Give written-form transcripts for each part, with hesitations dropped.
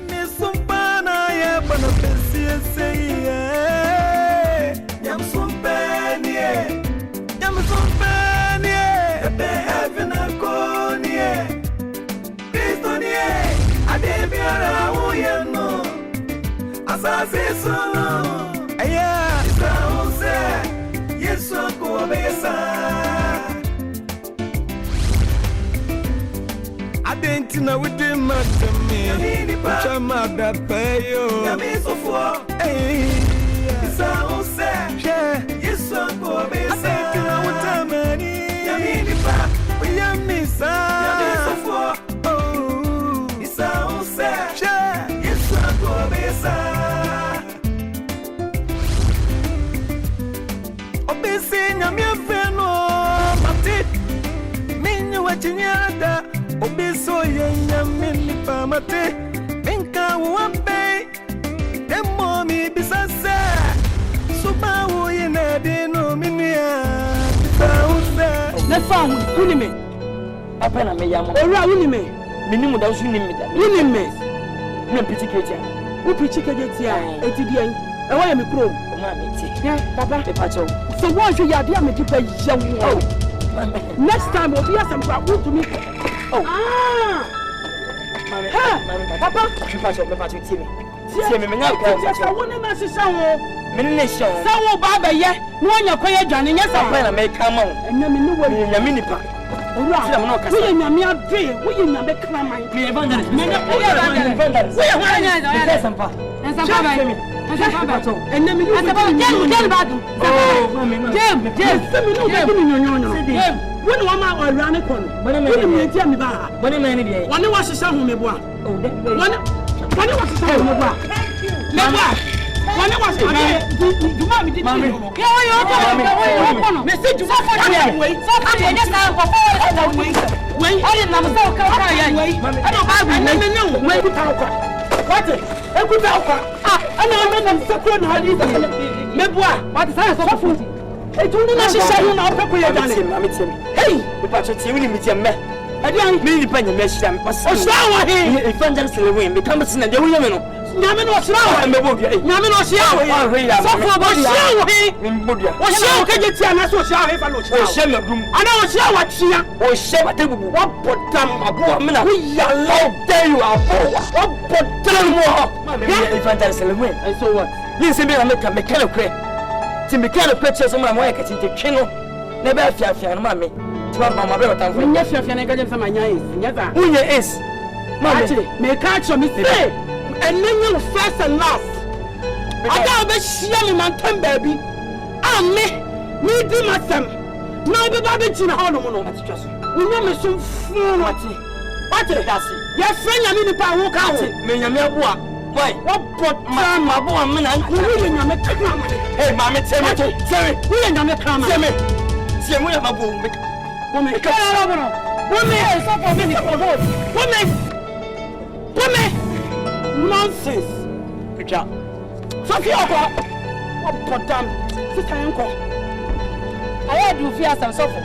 Nisumpana ya bana pesi Yamsumpani Ebe heaven akoni Kristo ni Adebiara uyeno Asase solo Isa use Yesu akobesa Adentina within matami Uchamada payo Yamisofo Isa use Yesu akobesa Adentina witamani Yaminipa Uyamisa Yamisofo Isa use Yesu akobesa Obesi nyamye feno Mati Minye wachinyada Obiso yenya mini pamate Minka wampe Demo mi bisase Suba uyine dino minia Bisa Nefa unime Apena me yamo Ora unime Minimu da usu unime da Unime Mwen piti ketia U piti ketia Eti diyen Ewa ya mikro Oma meti Ya papa Pepacho So what you ya diya me dipa yawo Next time we'll be as I'm going to meet. Oh. Ah. Mami. Mami. Papa. Me pacho TV. See me now. I want to see sawo. Me ne show. Sawo baba ye. No anya kwaye dwane nya sawo na me come on. Enna me no wori. Nya me nipa. Ora. We nya me ade. We nya me Climax. Me Evangelist. Me Evangelist. We nya nya. Sampa. Sampa ba. Enna me no. Get bad. James. When Wama or Ranacon, when you tell me that, when you was a son who bois. When you was a son who bois. Never. When I was a you might be Mammy. Hey, don't you know she's not prepared? Hey, the patron, you meet your man. I didn't mean to pay the message. Evangelist Lilwyn become a sin and the women. Yamin was wrong. Yamin was young. So for what's your get here? That's what I know what she or Shema table. What put them a woman? We allow there you are. What put them more? Evangelist Lilwyn. And so what? Listen, I make a mechanical. Me kind of pictures of my wife at the channel. Never fear, mammy. To have my brother. When you fear, I got some never. Who is? Mammy, may catch on me today. And then you first and last. I got a shilling man, baby. I'm me, do my son. No, the baby in a hollow. That's just. We never so fool. What is that? Your friend, I mean, the power walk out. May I why? What brought my boy? Hey, Mammy, tell me, we ain't gonna come. Tell me, see me, my boy. Woman, nonsense. Good job. Sophia, what put them? Sister Uncle. I had you fear some suffer.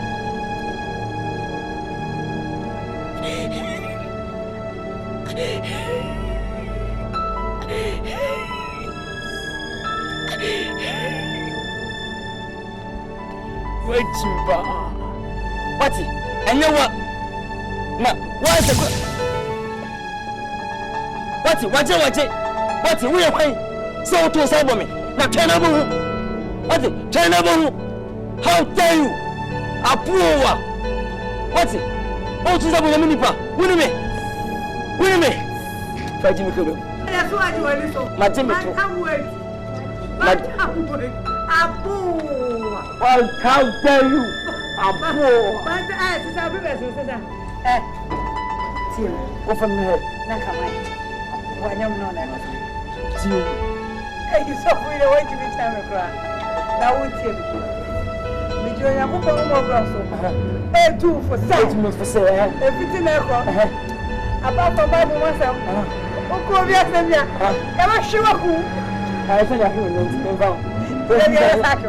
Wait, what? And you what? What is it? What? We are paying so to save me. Now, what? China, how dare you? A poor what? Oh, to the Minipa. Win me. Fight me. That's why you are little. My Jimmy, come wait. Well, how dare you? A poor. But I is a river. Tim, over me. Nakamai. Why, no, no, hey, you so free to wait to be time to cry. Now, won't you? We join a book of more. Hey, 2 for 7 months for sale. Everything about the Bible myself. Oh, yes, and I'm sure I think I hear you.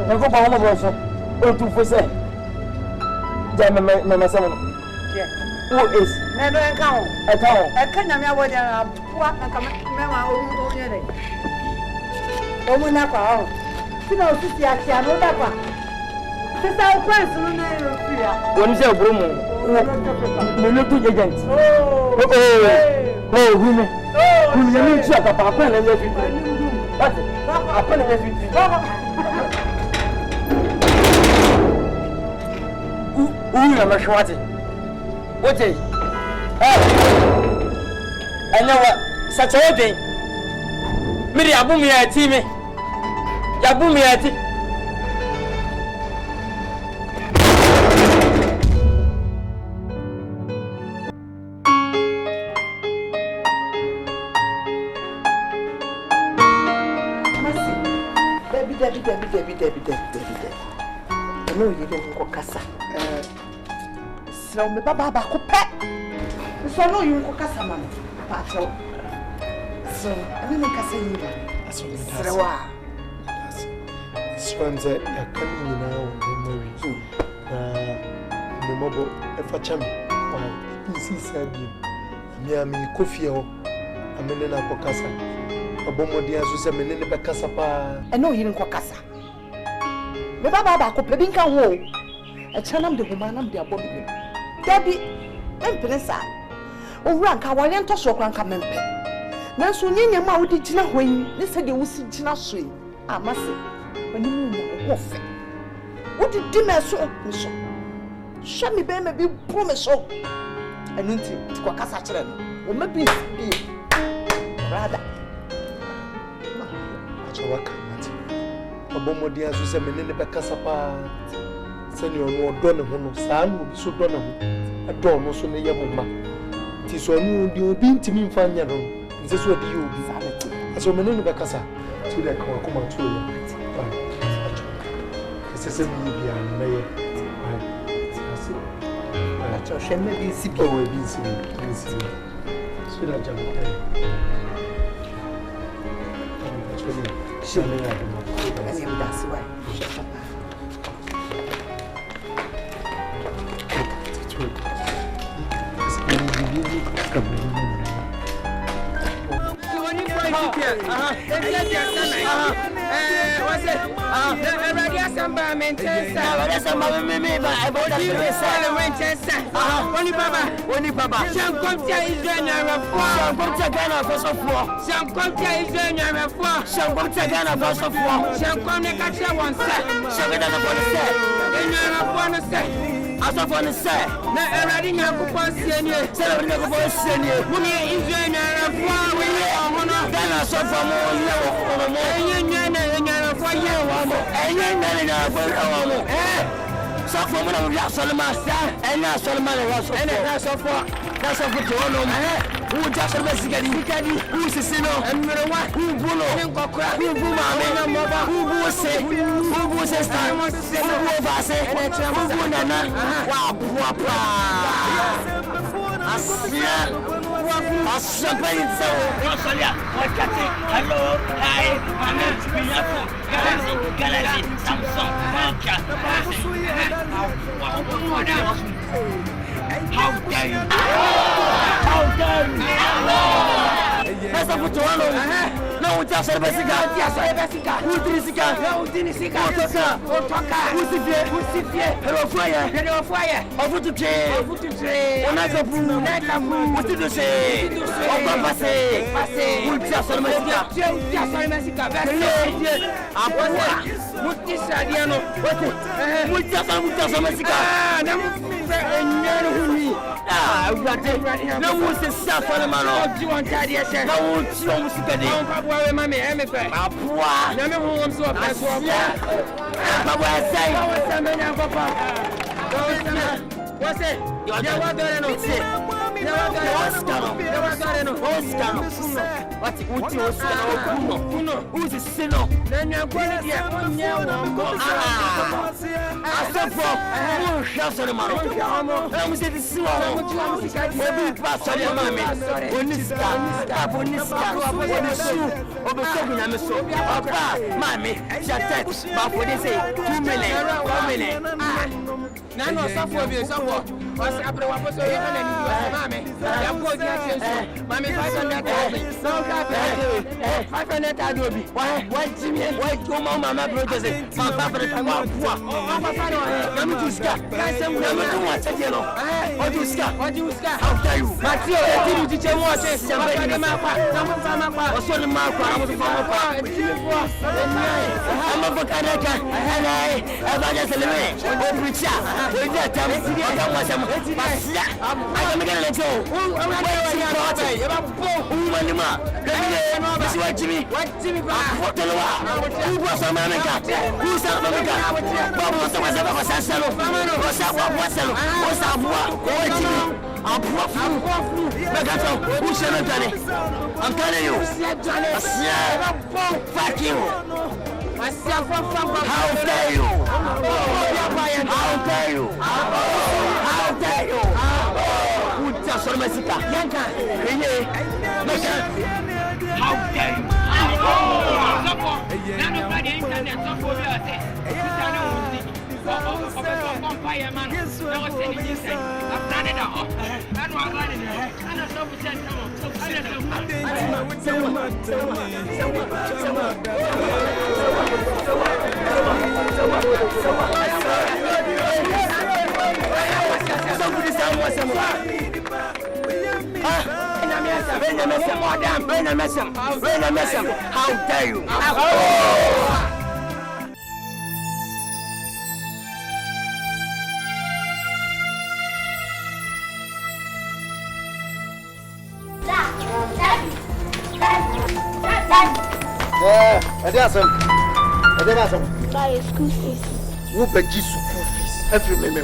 I'll go by one of us. Oh, 2 for sale. Damn, my son. Who is? Never account. At all. I can't remember what I come. Woman up out. You know, Sister, I know that one. Sister, our friends, When you say Bruno, you look to agent. Oh, women. Who you need to have a pen and everything. That's it. A pen and everything. Who am I sure? What is? I know what such a thing. Miri abumi ya time. Yabumi ya ti. Debbie. I know you don't go casa. So me baba coupe. So no you go casa man. Pacho. So I don't casa you. So Swanze ya kani na memory. Me mobo e fa cham. Why? Isi sabi. Mi ami kofi ho. Amene na kokasa. Abomodi aso se menene be kasa pa. I know you don't go casa. Me baba coupe bin kan wo. E chanam de humanam de abomi. Debbie, empresa. Owura nka wale nto so kranka mempe. Nanso nyenya ma wodi gina hoyin, ne se de wusi gina so yi. Amase. Oni mu na wo fe. Wodi di me so nso. Hwa me be me bi pro me so. Enu nti kwa kasa kire no. O ma bi bi. Brother. Achawa kamati. Abomodi aso se menene be kasa pa. Sani ono odo ne ho no saa no bi so do ne ho. Adọ no so ne yeboma. Ti so no di obi ntimi mfa nya no. Nse so di obi. Aso menene be kasa. To the come to you. Ese mi bia na ye. Acho sheme bi si bi. Oh, bi si. So da jam. Sheme ya mo. Ani mi da si wa. As of one say, na eradi nya kupon sienie, say we go for sienie. Mumi Israel na for we omono, Ghana so for mo ye omono. Enye na for ye omo. Enye na for omo. So for mo na ya Solomon sa, enya Solomon na so. Enya so for. Na so for to no. Who just sikadi, who sisino, emre wa, who bulo, nkokra, who buma me na moba, who bu se sta, who over say, who bu nana, wa buapa. Asia pain so, Rosalia, wakati, hello, hi, Galaxy, Samsung, Nokia. How dare you? How dare you? Essa futuano, não te acha basica, Utrizica, Otoka, Usifie, Herofoya, Ofutuche, Onagabu, Utidose, Opapase, Multiasolmasica, Apua, Multisadiano, Multiasolmasica, no one says Safari Malo. You want Daddy? No one wants to get it. Papa, Mammy, Emma, Papa, no one wants to pass. Papa, I say, Papa, what's it? You are going to say. Who's a sinner? Then you're going to get one. What's up, what was your name? Mammy, I'm going to Mammy, 500,000. So, 500,000. Why, Jimmy, why, your mama, my brothers, my papa, and one poor. Oh, I'm to Scott. I said, what do you Scott? What do you Scott? How dare you? My dear, I didn't teach you what is the map. I was on the map. I was I'm a Canada, and Evangelist Lilwyn, preacher. We get them. I'm going to go. What Jimmy? What the law? Who was America? Who's South America? What was the West of Sassalo? What's up? What Jimmy? I'm who shall have done it? I'm telling you. Fuck you. How dare you? How dare you? How dare you? Who just on my sister? Yanka. How dare you? How dare you? Buy school fees. Who beg you school fees? Every member.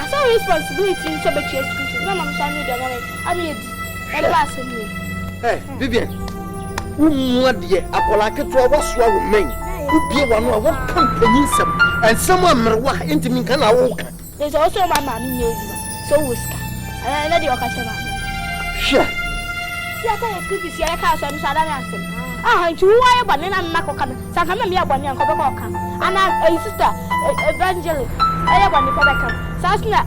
So responsibility in some school fees. No, I'm sorry, I mean, hey, Vivian. Who want the Apolaka to our swallow men? Who be one of what company some and someone Merwa into me can I walk? There's also my mammy, so whisker. And I know the occasion. Sure. See, I could be here, I can't answer. Ah, you are a banana macocan, Sankamia Bonnie and Cobacan. And I'm a sister, Evangelist. I have one Cobacan. Sasna,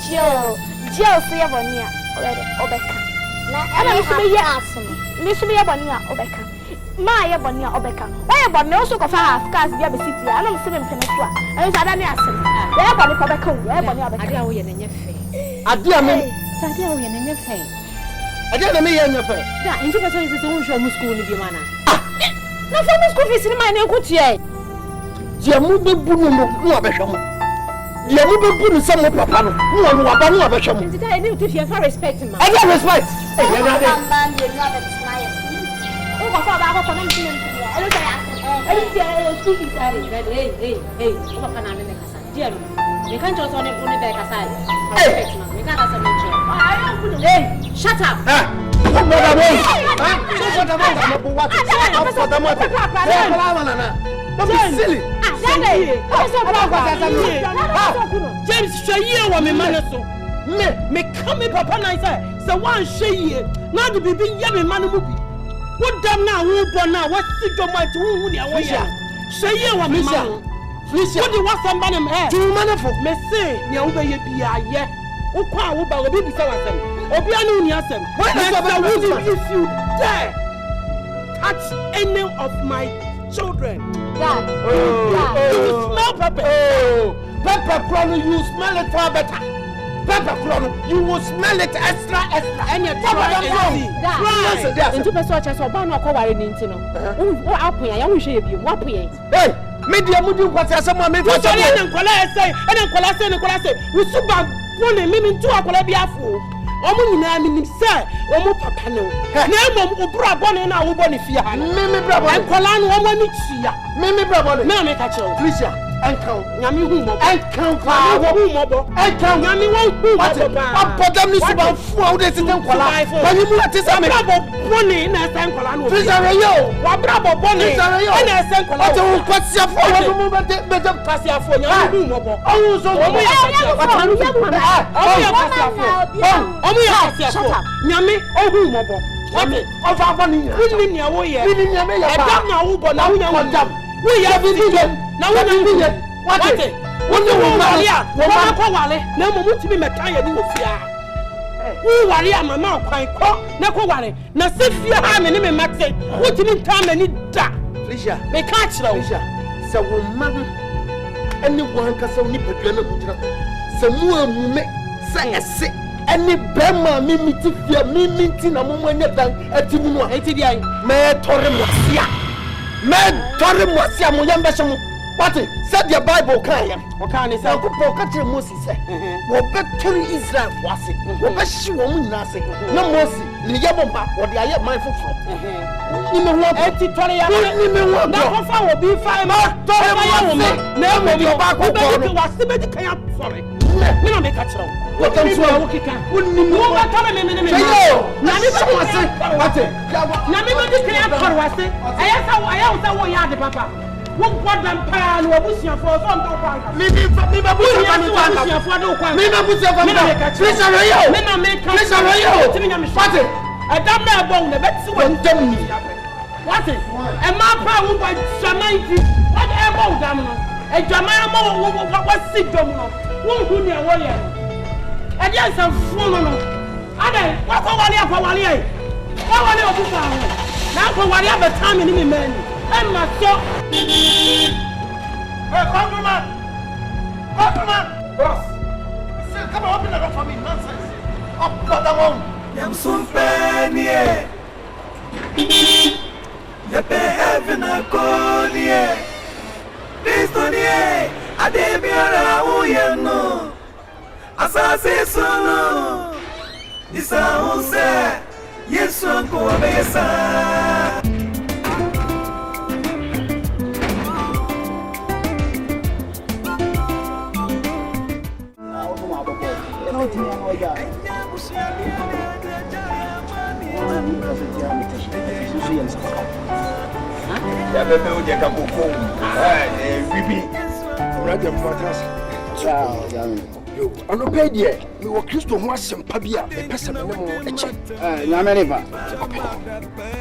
Jill, Favonia, Obeka. Now, Miss me a Bonia, Obeka. My Bonia, Obeka. Why about no so of half cast the other city? I don't see him penetrate. And I don't ask him. Where about the Cobacan? Where about the other way in your face? I dear me, Sadia in your face. I don't know your face. That into the service is own show school in Yamana. No, from school is in my name, good year. Yamubu Bunu. You will put some of Papa. Who are you about Basham? I need to hear for respect. I don't respect. Shut up. Don't be silly. James, Shaya, woman, Manaso. Me come in, Papa, I say, so one Shay, not to be being young man. What damn now, who born now, what sick of my two, Shaya, woman, what do you want somebody? Two maniful, may say, Yahoo, you be a yet. Oh, quite about a baby, so I said, oh, Piano, Yassam. What would if you dare touch any of my children? Dad, you smell pepper. Pepper clone, you smell it far better. Pepper clone, you will smell it extra. And you're try. Into the search as a banner covering into no. Oh, up here, I wish you what we ain't. Hey, media Mudu, what's someone made what I say, and then say, we super one and two are fool. Omu nyina mi say omu papa ne o na mom obura bone na wo bone fia ha meme bra bone enkola no omo ni tia meme bra bone me me ka chiro please enkan nyame hu mo enkan fa wo hu mo bo enkan nyame wo hu mo bo abodam ni suba fu a wo de sitan kola bani mu ati sa me bra bone na san kola no please yo wa bra bone na san kola o te wo kwasia fu wo mu be de kwasia fu nyame hu mo bo o so mo ya kwatanu ya mu o ya kwasia fu Omu ya shut up. Nyame ohu mobo. What? Ofa aboni. Wini ni awo ye. Wini ni ame ya ba. Edam na wo bo na wo nya wo dam. Wo ya bibi ye. Na wo nya bibi ye. What? Wọ́n wàlẹ́ à wọ́n kọ́ wàlẹ́ na mo mú tìmí mẹ́ta yẹ ní òfìà. Wọ́n wàlẹ́ à màmá ọ̀kwáń kọ́ na kọ́ wàlẹ́ na sí fìyà ha mi ní mi má tẹ̀ wọ́n tìmí ntá mi ní da. Felicia. Mi ká kyerɛ wo. Felicia. Sɛ wo mma ɛne wɔn ankasa nipadua na gyina sɛ mu amume sɛ ɛse ɛne bɛrima mimi ti fia mimi ti na mo mo nyɛ dan ɛti mu no a Eti di ayi. mɛtɔre mo asia mo yɛn bɛhyɛ mo wate sɛdeɛ bible kan yɛn Ɔka ne sɛ Nyankopɔn ka kyerɛ Moses sɛ wɔbɛtɔre Israel fo ase wɔbɛhye wɔn nyinaa ase na Moses ne yɛ bɔ mpa wɔde ayɛ man foforɔ ni me ho eti tɔre ya. ni me ho Na ko fa wo bi fa ma tɔre mo wo me. Na mo bi ba ko ko no. Wa se be di kan ya tɔre. Me na me ka kyerɛ wo. Wɔtɔn so wo kika. Wo ba tɔre me. Na me ba wate Na me ba di kan ya tɔre wa se. Ɛyɛ sa wo ya de papa. Wọ́n gbọ́dọ̀ mpára ni wọ́n bú sí ẹ̀fọ́ ọ̀sán tó kọ́ àǹkà. Mi bá bú sí ẹ̀fọ́ tó kọ́ àǹkà. Mi bá bú sí ẹ̀fọ́ tó kọ́ àǹkà. Mi sọ̀rọ̀ yóò. Mi sọ̀rọ̀ yóò. Fati. Ẹ̀dám náà bọ̀ wùn ẹ̀bẹ̀ tí wọ́n tẹ̀ mí. Fati. Ẹ máa pa àwọn ọmọ ìjọba yìí. Wọ́n ẹ bọ̀ wùn dàmú nọ. Ìjọba yẹn mọ̀ wọ́n sì dọ̀mù nọ. Wọ́n hu ni ẹ̀wọ́ yẹn. Ẹ̀dí ẹ̀sẹ̀ fún un nọ. Adé wọ́n kọ́ wọlé àfọwọ́lé yẹn. Wọ́n wọlé òkú fún àwọn. Náà kọ́ wọlé àbẹ̀tán mi ní mi mẹ́rin. Emma so. Hey, compliment. Boss. Say, come on, open the door for me. Nonsense. Up, got that one. Yam sun penye. Yepe heaven a konie. Kristonie. Adebiara uyeno. Asase solo. Isa unse. Yesu anko abesa. Ya bebe o je ka koko. Bibi. Raja Mfatras. Yo, ano pay die. Me wo Kristo ho asɛmpa bi a pese me ne mo eche. Nyame ne ba.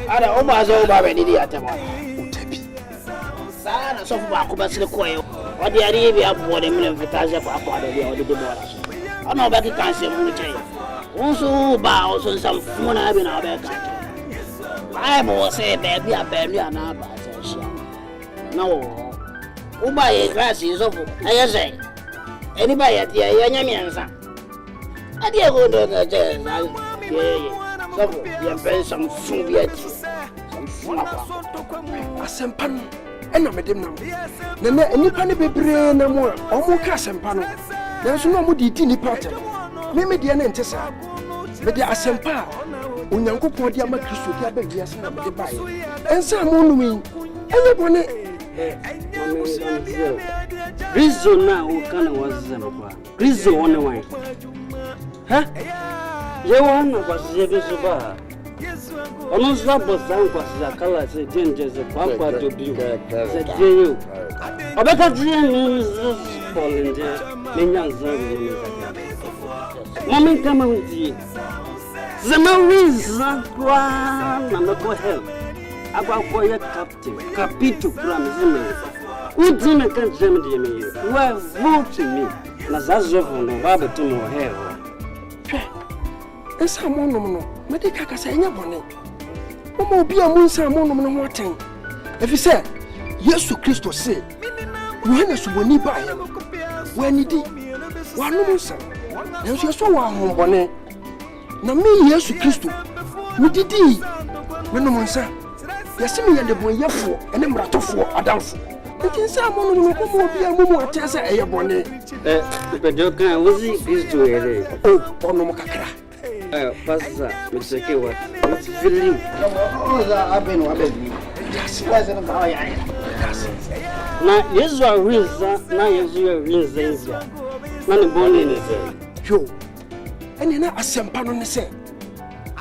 Ada o ba zo ba be didi atema. Utabi. Sana so fu ba ko ba sire ko yo. O de ari bi abo de me mfitaje ko akwa de bi o de bo la so. Ana o ba ki kan se mu che. Onso ba o so nsam fu na bi na o ba ka. Bible say baby a baby na ba se sha. Na o ba ye class is of aye say. Anybody at the Yanyamiansa. I dare go to the jail. So, you have some food yet. Some fun. Asɛmpa no ɛna mede nam. Na nipa ne bebree na mo ɔmo ka asɛmpa no. Na nso no mo di nipa atem. Me de na nte sa. Me de asɛmpa a Onyankopɔn de ama Kristo de aba wiase na me de bae. Ɛnsa mo num yi. Ɛyɛ bɔne. Reason now kana wazema reason one wine ha ye wana kwa sibe suba ono zabo kwa kala se danger ze kwa do biu se jeyo obeka tie mi polinde menya zabu moment kama uti zema reason kwa na meko help agwa ya captain capito kura mzima Uti me kan jam de me. Wa vote me. Na zazovo no ba beto mo he. Esa mo no no. Me de kaka sa enya bone. Mo obi a mo nsa mo no no ho aten. Efi se Yesu Kristo se. Yohana suboni ba ya. Wa ni di. Wa no mo nsa. Enso yeso wa ho bone. Na me Yesu Kristo. Me didi. Me no mo nsa. Yesi me yende bon yefo ene mratofo adamfo. Nti nsa mo no ko mo bia mo mo atese eye bone Pedro kan wuzi Kristo ere ono mo kakra passa me seke wa feeling Oza aben wa bebi. Waze na ba ya. na Yesu arinza na Yesu arinza na ne bone ne se yo ene na asɛmpa no ne sɛ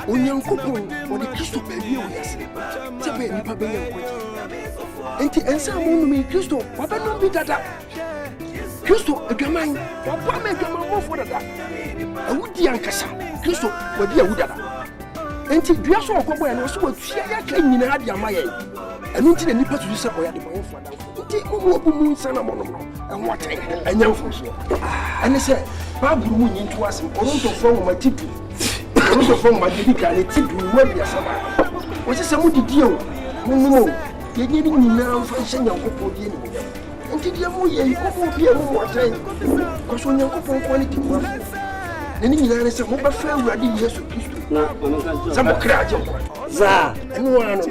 Onyankopɔn ɔde Kristo baabi o yase sɛ bɛ nipa bɛnya nkɔgye enti ɛnsa mo no mi Kristo wabɛnom bi dada Kristo adwaman wabɔ ma adwaman mɔfo dada awudi ankasa Kristo wadi awu dada enti dua so okobo ya no so watua ya ka nyina ade amaye enu nti na nipa tuju se oya de boye fo da nti mo obu mu sana mo no enwo atan anyamfo so ene se baburu mu nyintu asem oronto fo mo matipu oronto fo mo matipu ka le tipu wo bia saba wo se mu didi o mo ye ni nyina mfa hye nyankopɔ die ni nti dia mo ye ko bia mo atan ko so nyankopɔ ko ni tipu nani nyina ne se mo ba fa awurade Yesu Kristo na amaka samo kra aje za enu wa no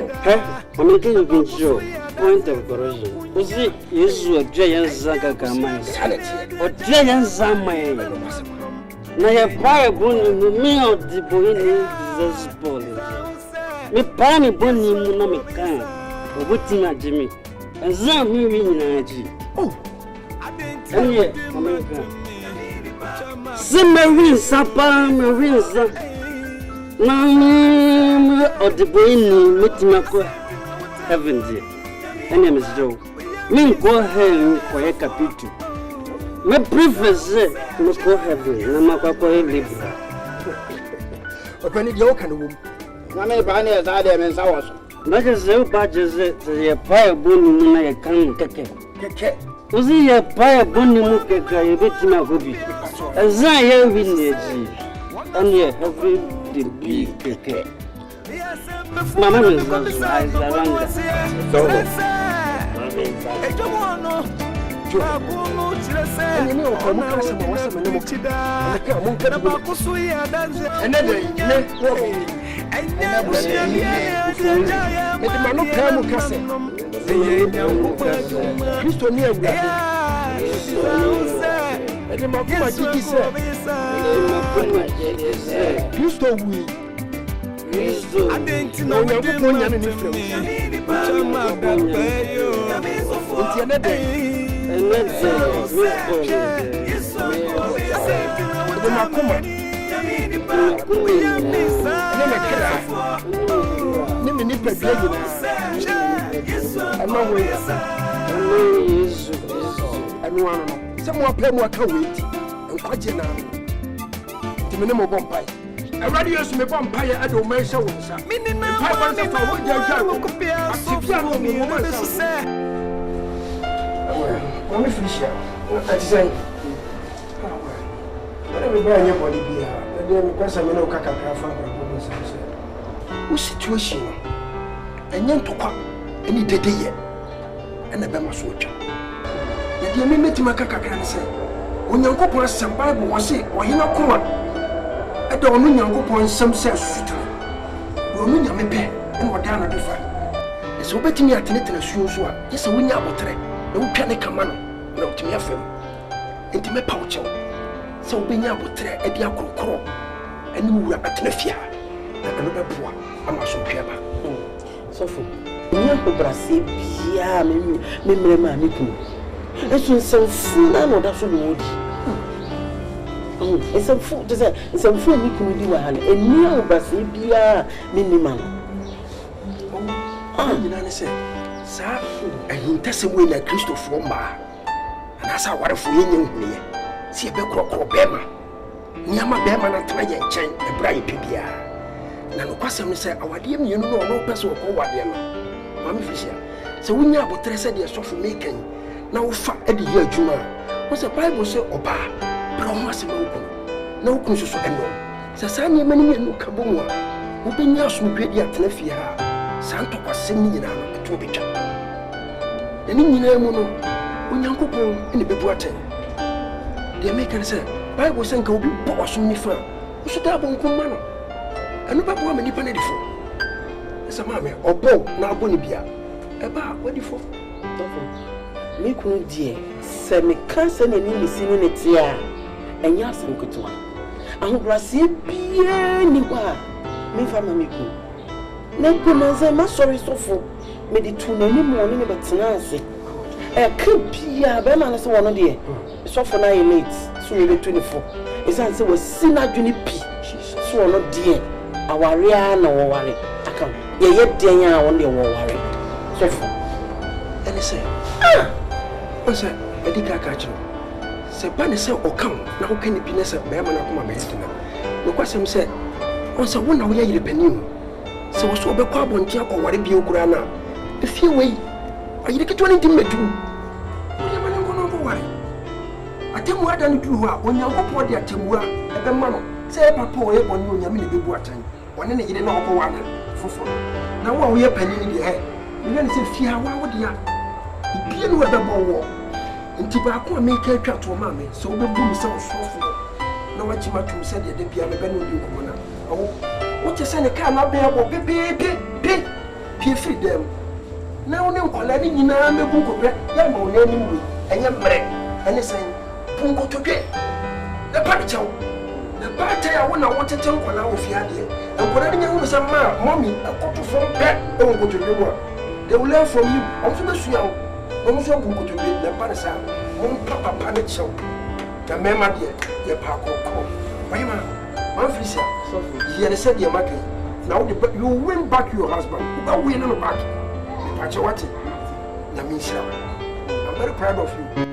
amaka you been show point of correction ozi Yesu adwa yanza kama odwa yanza mai na ya pa boni mu mi odibo ni Jesus Paul me pa mi boni mu na me kan obuti na jimi anza mi wi nyina aji anye amaka Simmering Sapa, Marinza. Mammy, or the Boyne, Mitimako, heaven, dear. My name is Joe. Me go ahead for a capital. My preface, must go heaven, Namako Libra. Open it, you can womb. Mamma Barnes, I am as ours. Not as though badges the fire boon I can keke. Was he a fire boon muka, a bit my hobby? As I have been there, and yet have the big keke. Mamma is Laranga. And you know, I'm not some someone pay more can wait and quite now. The minimum vampire. A radio is me vampire at the Omega was a minimum. I want to forward your job. Let me finish here. I say, whatever buy your body be here, then because I'm no cacafa. What situation? And young to come any day yet, and a bema soldier. Yet you may meet my caca can say, when you go for some Bible was it, or you know, come on. I don't know you go on some sense. Women, you may pay, and what down at the fire. So betting me at it in a shoe, yes, a win out tray. No can come on, no to me a film. Into my pouch. So being able to try a diaco crow, and you were at the fear. Another poor, I'm also clever. So for me, Brazil, Pia, Mimma, it's when some fool and that's what you would. It's some fool, it's some fool we can do, and near Brazil, Pia, Miniman. Oh, you know, sir, and you test away like Christopher Mar. And that's how what if we knew see a big crock or Bema. Niama Bema and try and chain a bright Pibia. Now, Passam said, our dear, you know, no person or what they are. Mammy Fisher. So we know what Teresa de Sofa making. Now, fat Eddie here, Juma. What's the Bible say, Oba? But almost no conscious of no. Sasani, many no Kabuma. Who been yours from great yet Telefia. Santo was singing a two picture. And in Yamono, when Uncle in the Bebuate. The American said, Bible sang go be boss on me for. Who should have one command? And no woman depended for. As a mammy or bow now bonibia. About what for? Me couldn't dear. Say me cancer and in the singing it here. And yes, and good one. And Brazil be anywhere. Me family go. Nebunaze, my sorry so for. Me the 2 morning about Tanasi. A could be a beman as one of the. So for 9 late, so we 24. It's answer was Sina Junipi. So not dear. Our real no worry. I come. Yet, dear, I want your worry. So for. And he said, what's that? I did catch you. Say, Panny said, or come. Now can it be necessary? Bearman of my master. No question said, Once one away you penny. So so be kwa bontia ko ware bi okura na. If you way, are you get 20 metu? Oya mane ngono ko ware. Atemu ada no tu ho a onyankopɔ de atemu a ebe ma no. Say papa o ye bonu onyame ne bebu atan. One ne yire na okɔ wane fofo. Na wo a wo ye penny ni de he. Me ne say fia wa wo de ya. Ibie no ebe bo wo. Nti ba ko me ka atwa to ma me. So obebu mi se osofo. Na wa chima tum se de bia me be no di ko na. Awo what you say the car not be able to pay freedom. Now, no color in a book of young or name and young bread, and it's saying, Pungo to get the party. The party I want to tell when I was here, and whatever you was a man, mommy, a couple from back, don't go to the work. They will learn from you. I'm so much young. Also, go to the Panasa, one papa panic show. The member, dear Paco, why, man, Fisher. He said, "Dear Mackie, now you win back your husband. But we know back. But what? Namisha, I'm very proud of you."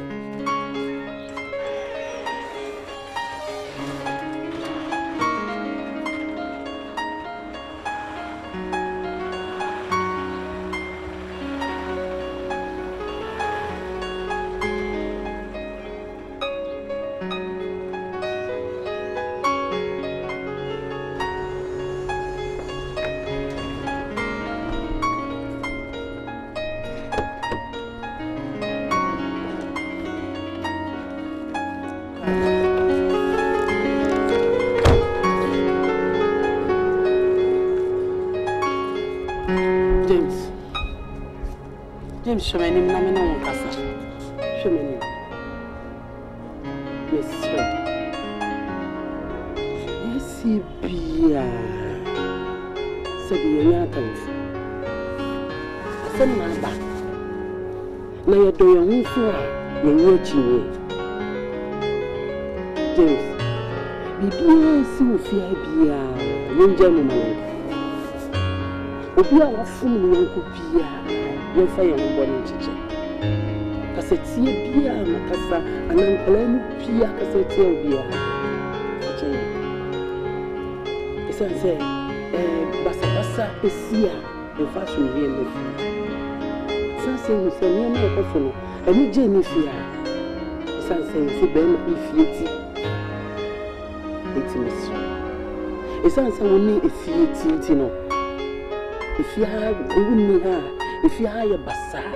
Show me name, no casa. Show me name. Miss yes, Bia. Sabia, send my back. Now you're doing you're watching. James, Bia, Sophia, Bia, young gentleman. Obia was full of Bia. You fire on one teacher. Cassetti, Pia, Macassa, and Uncle Pia Cassetti, Bia. It's a say, Bassa, Pessia, the fashion here with you. Something with a name of a phone, and you Jennifer. Something is a bell if you it's answer only if you know. If you have only her. If you are a bazaar,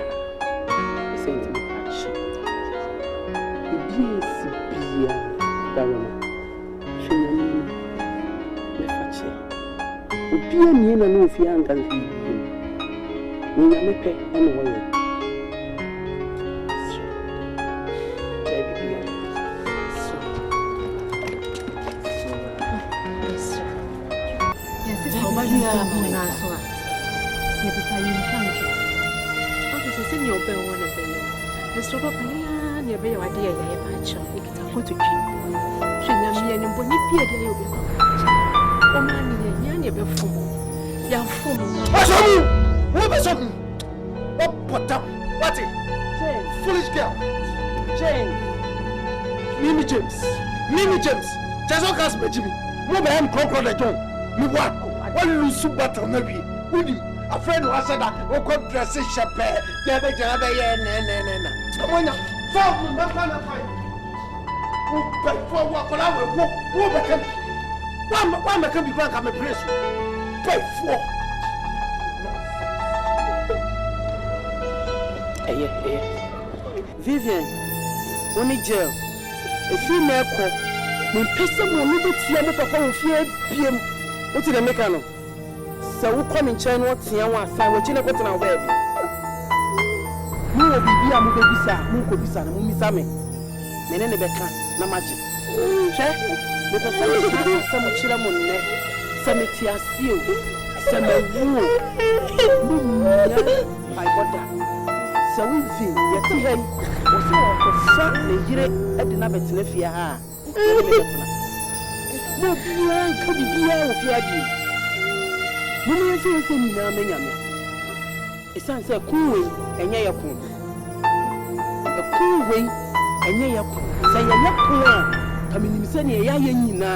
it's a action. The BSC, Darren, Shinani, Lefache. The BN and if you are going to be in Yamepe and Warrior. Mr. Papa, near Bay idea, I patch on it. I put to keep. She never knew any bonny beard. You will come. Mamma, you're before. Young fool. What's up? What up? What's it? Jane, foolish girl. Jane. Mimi James. Just all cast me, Jimmy. Move my hand, crocodile, John. Me what? What you super battle, maybe? Woody. A friend who said that we could dress a shepherd. Come on now. Fall from that kind of fight. Who pay for what I will who became. One became the grand coming place. Pay for. Vivian, only jail. A female cop. When person will never see a papa fear PM. What did I make her know? So we come in China, what's here? One side, we're going to go to our baby. Mu bibi a mu bebisa, mu ko bisa na mu misame. Mene ne beka na maji. Che, me pesa se mu chira mu ne. Se me ti asio, se me wu. Mu ya my brother. So we fin, ye ti hen. O so ko fa ne yire e de na betene fia ha. Mo bia ka bibia wo fia di. Mo me se ni na me nyame. Esan se kuwe enye ye kun. Kuwe enye ye kun. Se ye ye kun a, kamini se ne ye ye nyina.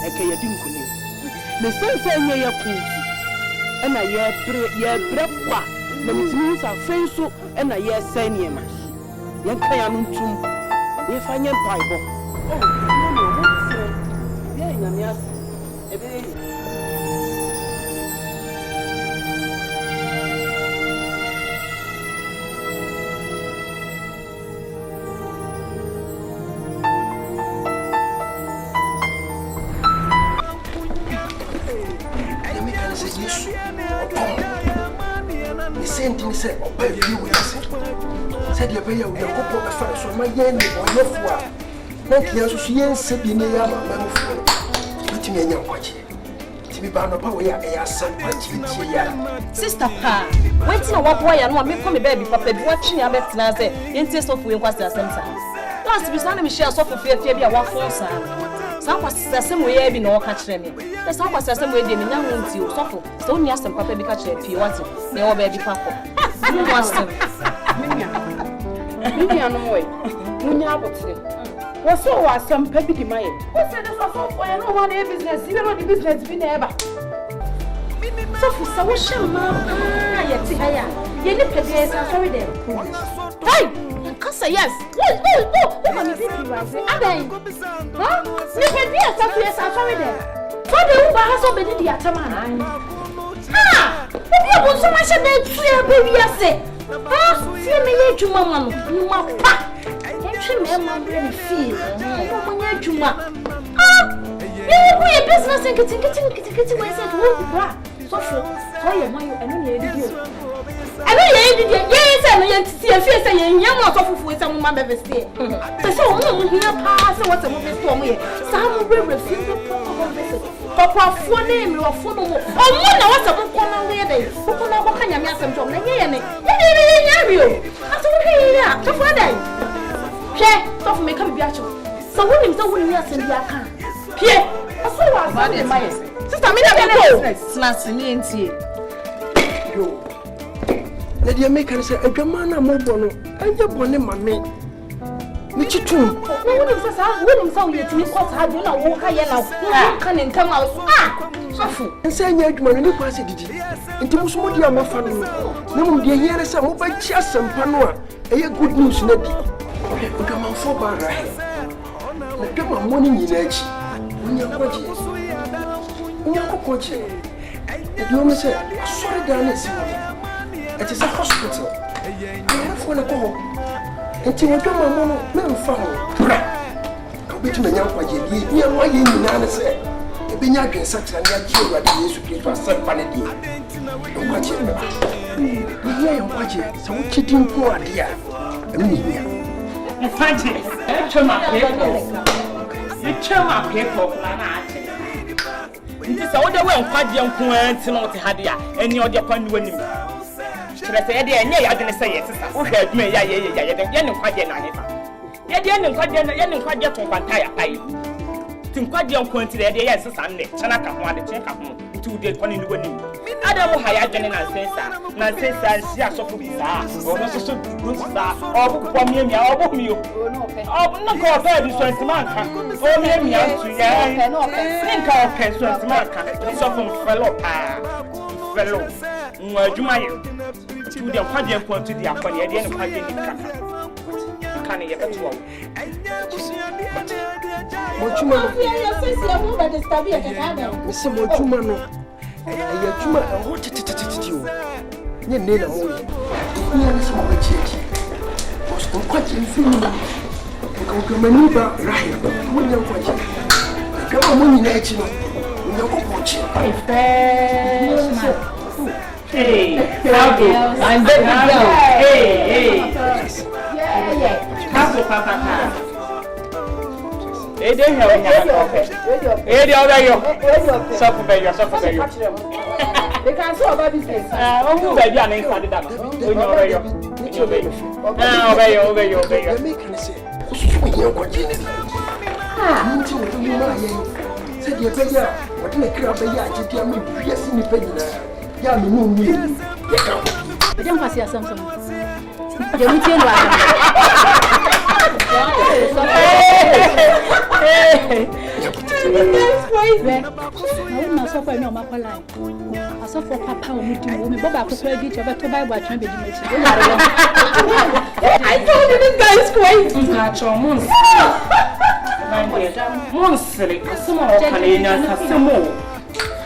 Eke ye di nkuni. me sense nye ya ku na ye bre kwa na mutimi sa fenso na ye senie ma ye kan ya ntum ye fanye paibo no ye nyamia ebe Sending say oba bi we said you pay your couple of fans so my yen or no for na kian so yen se bi ne ya ma mo fu bitimi anya kwache tibi ba no pa we ya e asem kwache ti ya sister pa wetin na wa boy ya no me come baby papa bi watch me abetna say yen tie so fu yen kwase asem sa last bi sa na me share so fu fie bi a wa fon sa sa kwase asem we ya bi na o ka kire me the sa kwase asem we de me nya ho nti o so fu so ni asem papa bi ka kire pie wate na o baby papa Minya no way. Munya abotire. Wo so wa asem pa bi di maye. Wo se de so for ya no one business, you know the business bi na eba. So for so shema ya ti haya. Ye ni pede sa sorry dem. Hey, kasa yes. Oh, mama bi bi wa say. Adan. Huh? Ni pede sa sorry dem. For the uba ha so be di atama na. Ah! Obi abun so ma she na tu ya be wi ase. Ah! Fi me ye djuma ma no. Ma pa. Entwe me ma bre me fi. Mo nya djuma. Ah! Ye business nkiti we say wo bra. So for ye mayo eno na edidi o. Eno ye edidi ye say no ye titi e fi say ye nya mo so fufu we say mo ma be stay. So mo hia pa say what mo be store mo ye. Sa mo bre fi Papa phone me wa phone mo. Omo na wasa mo kona we dey. Ko na ko kanya me asem tom na nye ne. Ye rio. Aso wo he ya. To for dey. Hwe, to for me come bi acho. So wonim so wonim asem bi aka. Pie. Aso wa asem dey my. Sister me na be go. Snatch me entie. Yo. Na dia make can say adwama na mo bo no. Anje bone ma me. Me chitum. Na wonim sa ye timi ko sa de na wo ka ye na. Ka ne ntam a sofu. Nsa nya adwuma no ni kwa se didi. Nti muso mo dia ma fa no. Na mo dia yere say mo ba chi asempa no a eye good news na di. Adwama fo ba ra. Na adwama mo ni nyina achi. Nya kwaje. Nya kokoje. Edu mo say sorry da na si wo. It is a hospital. I fo na ko. Enti adwama mo no me mfa ho. Bra. Obetu na nya kwaje bi. Bia wa ye nyina na say Benya adwen sakira ne agye Awurade Yesu Kristo asɛmpa ne die. Nkwaje me ba. Ni ye nkwaje sɛ wo kidi nko ade a ɛno ne hia. Nkwaje twema pepo na ate. Nti sɛ wo de we nkwaje nko anti na wo te hade a ɛni ɔde kwa ni wanim. Kyerɛ sɛ ye de ɛnyɛ ya de ne sɛ ye sesa. Wo hwɛ adwuma ya ye de ye ne nkwaje na ahefa. Ye de ne nkwaje to kwanta ya pai. Tinkwaje onkonti de ye sesa nne chana ka ho ade chen ka ho nti ude kwani ni wani adam ha ya dwene na sensa nsi asofo bi saa ono so du saa obu kwa miemia obu mio obu no ko ba bi so ntimanka o miemia ntu ya ninka o pe so ntimanka sofo fellow nwa adwuma ye tu de kwaje onkonti de akwani ye de ne kwaje ni kaka kana ye beto wo Mochuma no. Mese mochuma no. Aya chuma ho titititi o. Nye ne na mo ye. Nye ne so mo chichi. Ko kwaje mfini. Ko mani ba rahi. Mo nya kwaje. Kama mo nyina echi no. Nya ko pochi. Hey, I'm baby girl. Hey. Yeah. How papa. Ede he onya ofe. Ede obeyo. Sofu beyo. They can so about business. Omu baby ana inside that. Onya obeyo. Obeyo. Me can say. Osusu ye kwaje ne. Nti wo yi ma ye. Se de beya, wo de kira beya agidi am wiase ni panyina. Ya me no nwie. Ye ka. Dem pasi asamsam. Je mi tie no aka. na so for me o makola aso for papa o mudi o me baba ko kra di to be to Bible atran be di machi I told you this guy is crazy Monsere asoma o kanenya kasemo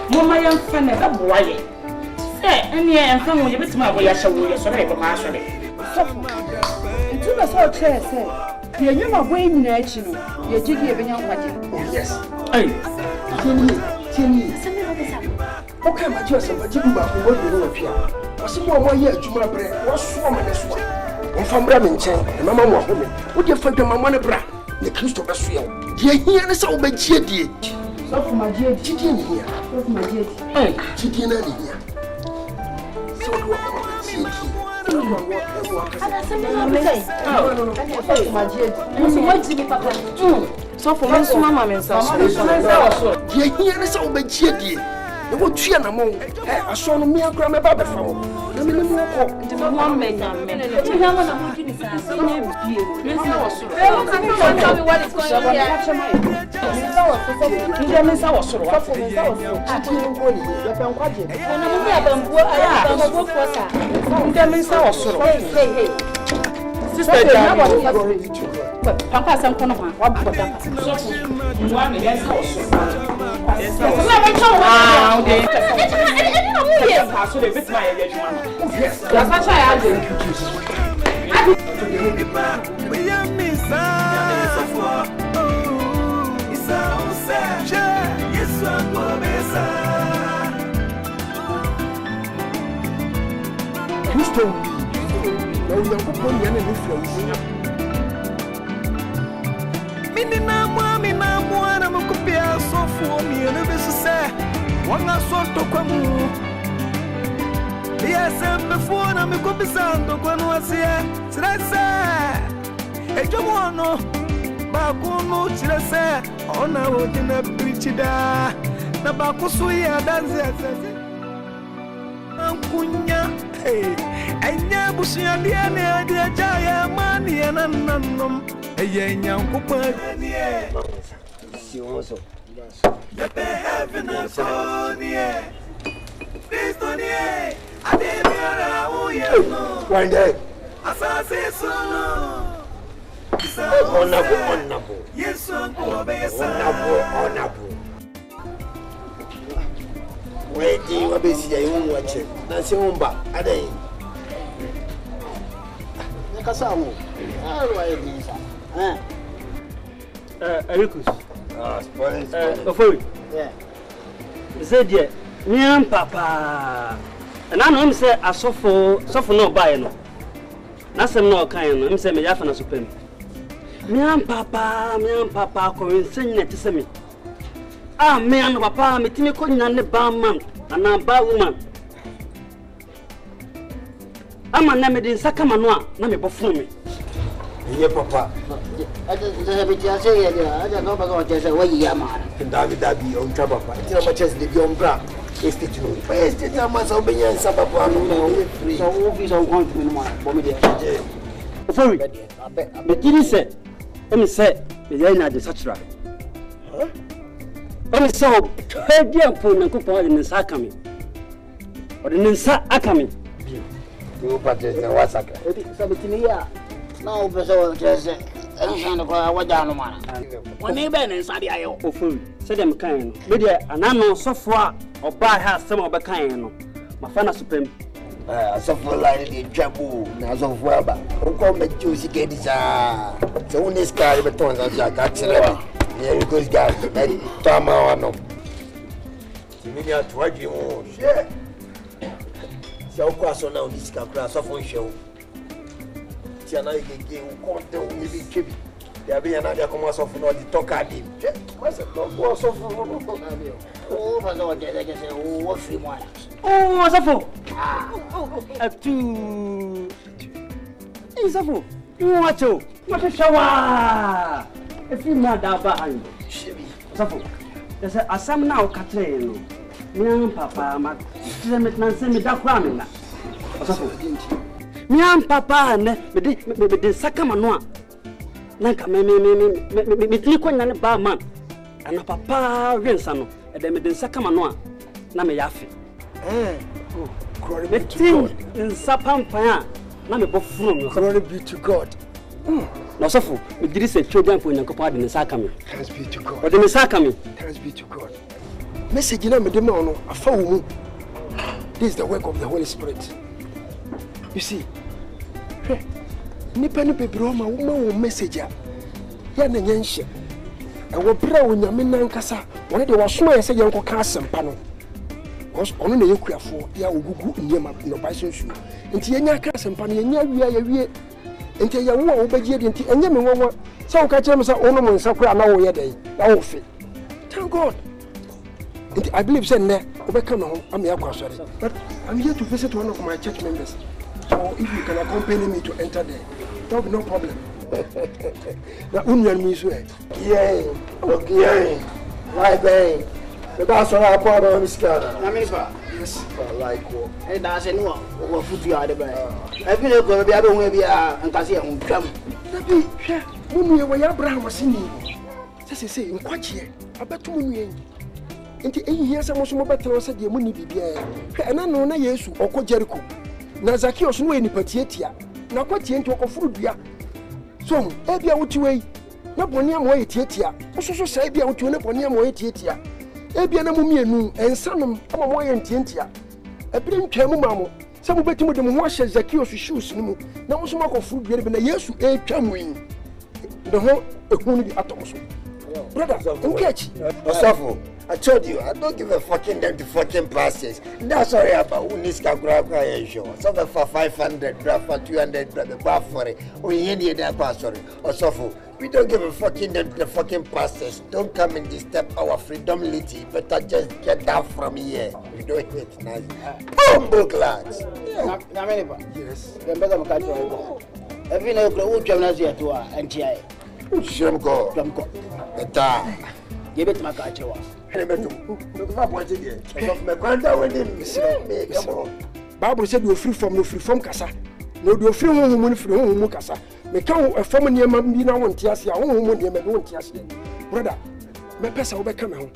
mama yan fa na da boaye eni en fa mo ye betima bo ya hyewo ye so re ko ma so re Itu na so chere se ye nyuma bo nyina achi no ye jigi ye benya nkwaje. Oh yes. Hey. Tieni. Okay, ma jo se ma jigi ba ko wo do no pia. Asemo mo ye adwuma bre, wo so ma ne so. Wo fa mbra me nchen, mama mo ho me. Wo de fa dwama mo ne bra. Ne Kristo be so ye. Die hia ne sa wo be gie die. So for my gie, Chidie ni hia. so for my gie. Chidie na ni hia. So do wo be gie die. So for me, mama, me so. Die hia ne sa wo be gie die. Ne wo tua na mo. Aso no me akra me ba be fa wo. Na me ne mo ko. Nti mo mo me na me. Ti na mo na mo dini sa. So na bie. Me sa wo soro. Tell me what is going on here. Nje me sa wo soro wa. Chidie ni ko ni. Ya pe nkwaje. Na mo ya bambo aya bambo for sa. Nje me sa wo soro. Hey. Sister Jam. Papa sam kono ha. Wa bo da. Mwa me ya sa wo soro. Ah, okay. Yes, so they bit my edge one. Yes. That's what I do. Kristo na Onyankopɔn nyɛ ne fira wo. Mina mwa na mkupia sofu miene besu se wanga sonto kwa mu Yes mfo na mkupisa ndo kwa nuasie Sirese ejomu ono bakunu chirese ona wojina prichida na bakusu ya danzi asase Ankunya enya busu ya diane adia jaya mani ya nananom Eye nyankupa nie Si oso. Be heaven and so nie Kristo nie ademiara uyeno One day. asase sono Honorable. Yesu nkobesa Honorable. Wait, what is your own watching? That's your own back. Ade. Nakasamu. Alright, Nisa. Erikus. Spoiling. Ofori. Yeah. Say dear, me papa. And I know him say asofo no buy no. Na sem no kan no, him say me yafa na supem. Me papa ko nsen na ti se me. Ah me an papa me timi ko nya ne ba man, ana ba woman. Ama na me din saka ma no a na me bofo me. Ye papa. Ada bitia say ya ada no ba ko jese wa yi amara. Dabi on twa papa. Ti na ma chest de bi on bra. Estate no. Estate na ma so benya nsa papa no na free. So wo fi so kon tu no ma bo me de. Ofori. Me tiri se. Emi se me ya ina de sachra. Huh? Emi se o hedi ampo na ko pa de nsa aka me. O de nsa aka me. You purchase the wasaka. So bitini ya. Na wo pe so jese. Ensan ko waja no ma. Woni be ne nsa de ayo. Ofori. Se dem kan no. Me de anano sofo a oba ha asem obekan no. Mafana supem. Asofo line de dwabo na asofo aba. Onko me juicy kedi sa. So when this guy be turns out ya ka chere me. Yeah, because guy that tama wano. Timini atwaji mo. She. Se o kwaso na oni sika kura asofo nhwe. Ti ana igege o konte o ibi kebi. Ya be yana dia komo asofo no di toka di. She. Kwase no go asofo no ko na bi. O fa so jese o free mo. Oh, Safo. Hey, Safo. You want to? What a shower. If you not that behind. Safo. There's a some now Catherine. Me papa, my send me that cramming. Safo. Me papa, me the Sakamanoa. Nanka me tliko na ba man. ana papa wensa no e de me de nsa kama no a na me yafe glory be to God nsa pampan a na me bofuru no glory be to God no sofo me diri se twodan po nyankopon ade nsa aka me thanks be to God ode me nsa aka me thanks be to God message na me de me ono afa wo mu this is the work of the Holy Spirit you see nipa ni bebro ma wo message a ya na nyenhye e wo bra wo nyame nankasa wona de wo soma ye se ye nko ka asempa no ono na yekuafo ya ogugu nyema no basin su nti yenya ka asempa no yenya wia ya wie nti ya wo a wo bagie de nti enye me wonwa se wo ka kire me se ono mo nsa kura na wo ye dai na wo fe thank God nti I believe say ne wo be ka me ho am ya kwa sori but I'm here to visit one of my church members so if you can accompany me to enter there there will be no problem na unyan mi so yeah okay right there the boss on our part of Miska na me fa yes like what e da se no wo futu ya de ba e bi le go bi abe hu bi a nkase e hu twam na bi hwe munu ye wo ya Abraham sini se nkwache abeto munu ye nti ehihia se mo so mo betelo se de muni bibia hwe na no na Yesu okọ Jericho na Zacchaeus no eni patietia na kwatie nti okofuru dua so ebia wotiwe na boni am wo yetietia so sai bia wotiwe na boni am wo yetietia ebia na mumienu ensanom ama mo yentientia ebire ntwamu mamo se mo betimu de mo ho hye Zacchaeus shoes ni mu na mo so makofuru dua bi na Yesu etwamu yi de ho ehunu bi atom so brother nkechi Osafo, I told you, I don't give a fucking damn to fucking pastors. That's sorry about who needs to grab a show. Something for 500, for 200, for it. Or any of that, sorry. Osafo, we don't give a fucking damn to the fucking pastors. Don't come and disturb our freedomity. Better just get that from here. We don't hit it nice. Boom, book lads. yes dem better make you every no go wo twam na so to a NTI Shame go. Better. ye bet make achewa Bible said we free from kasa no do free honhom no free honhom kasa me kan fam niam bi na won tiase a honhom niam bi won tiase brother me pesa wo be ka me ho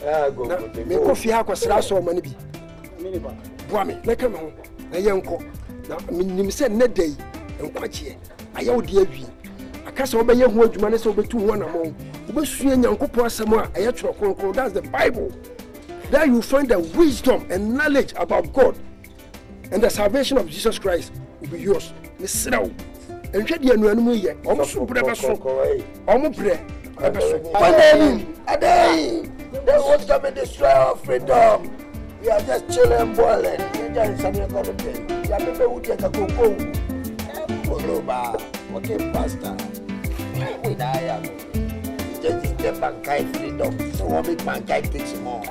me ko fie akosra so ma ne bi boa me na ka me ho na ye nko na nim se ne dai nkwache ayaw de awie akasa wo be ye ho adwuma ne se wo betu ho na mo wo be sua nyankopɔ asɛm a ɛyɛ tro kronkron that's the Bible. There you find the wisdom and knowledge about God and the salvation of Jesus Christ will be yours. Misrao. And get the annual year. Almost almost bre. They won't come and destroy our freedom. We are just chilling, boiling. We just something coming to you. Have to take a cocoa. Okay, pastor. We die. Just step back, kind freedom. So one big man can take some more.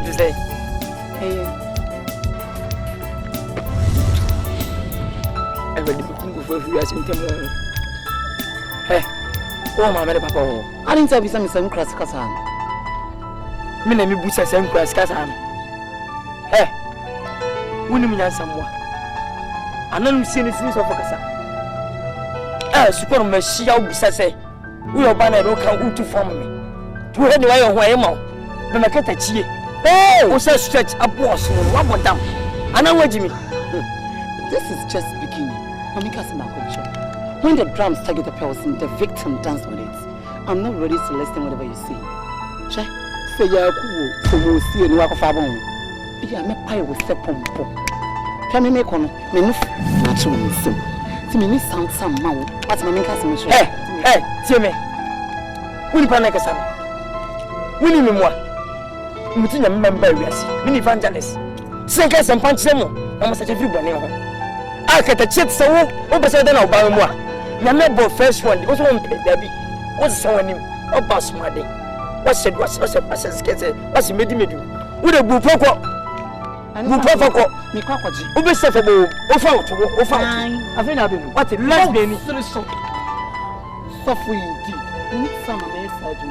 to say. Everybody looking for you as in tomorrow. Hey, oh, my papa. I didn't have some crass casan. Mina mi busa some crass casan. Hey, when you mean someone, I don't see anything of a super machine. Say, we are banner don't come to form me. To anyway, who I am, the market at ye. Oh, who says stretch up was one more down. And now, wait, Jimmy. This is just beginning. When the drums target the person, the victim dance with it. I'm not ready to listen whatever you say. Say ya cool, so we'll see a new work of our own. Be a pie with step on. Can we make on? Me no natural sim. Timmy some mau. What's my cousin? Hey, Timmy. We panic a son. We need more. Mutin a member, yes, mini evangelist. Sink us and punch them. Almost such a few bunny. I get a chit so over than about more. You're not both first one, was one pay, Debbie. What's so name? Oh, boss, my day. What's it? What's a passage? What's made me do? Would a boo poco? And no poco, me quackagy. Over sufferable, or found, or fine. I've been having what it left me. So for indeed. You need some of my side to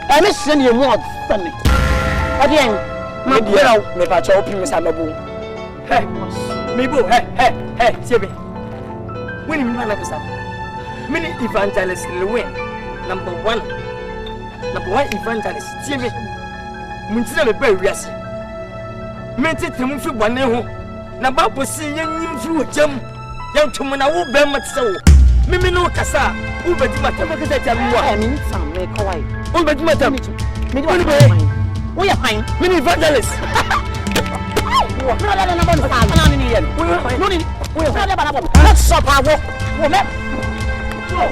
I miss sending you more funny. Again, my dear, me patch open Miss Amabu. Hey, me boo, hey, see me. When you man like a mini Evangelist Lilwyn, number one evangelist, see me. Muntina the very yes. Meant it to move for one name. Nabapo see you through a jump. Young to man, I will bear much so. Mimi no kasa, ube di matam ka sa jam wa. Ni sam me kawai. Ube di matam. Me di fine. We are fine. Mini evangelist. No la na bon sa. Ana ni yen. No ni. We are fine ba na bon. Let's stop our work. Wo me. So.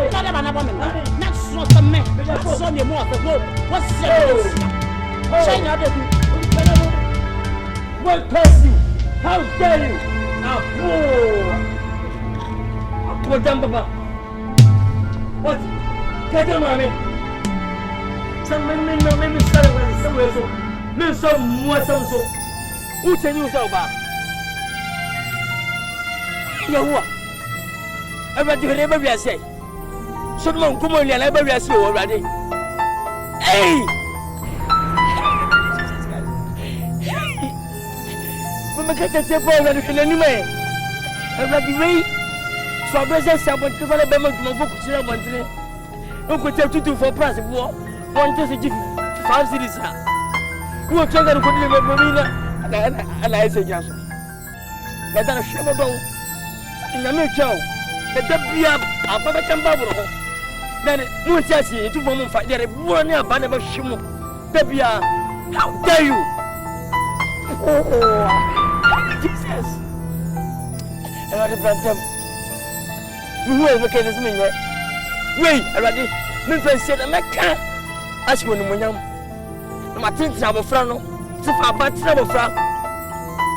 Na ba na bon. Next so me. So ni mo so. What's this? China de. What curse you? How dare you? What done, Papa? What? Get on, mommy. Some men know maybe somewhere so. No, some more some so. Who tell you so about? Yawa. Everybody will never say. So, come on, I'll never see you already. Hey! Mama, get the table already for any man. Everybody, wait. So I present someone to follow them to my book. Who could tell you for price of war? One to give 5 cities. Who are trying to put you in Marina? And I say, yes. That's a shame about in the middle. The W up, a Papa Cambabro. Then, no chassis, 2 women fight there, 1 year ban about Shimu. W, how dare you? Oh, Jesus. And I brought them. Who will look at this minute? Wait, already. My friend said, I can't ask you when I'm a tin travel from so far, but travel from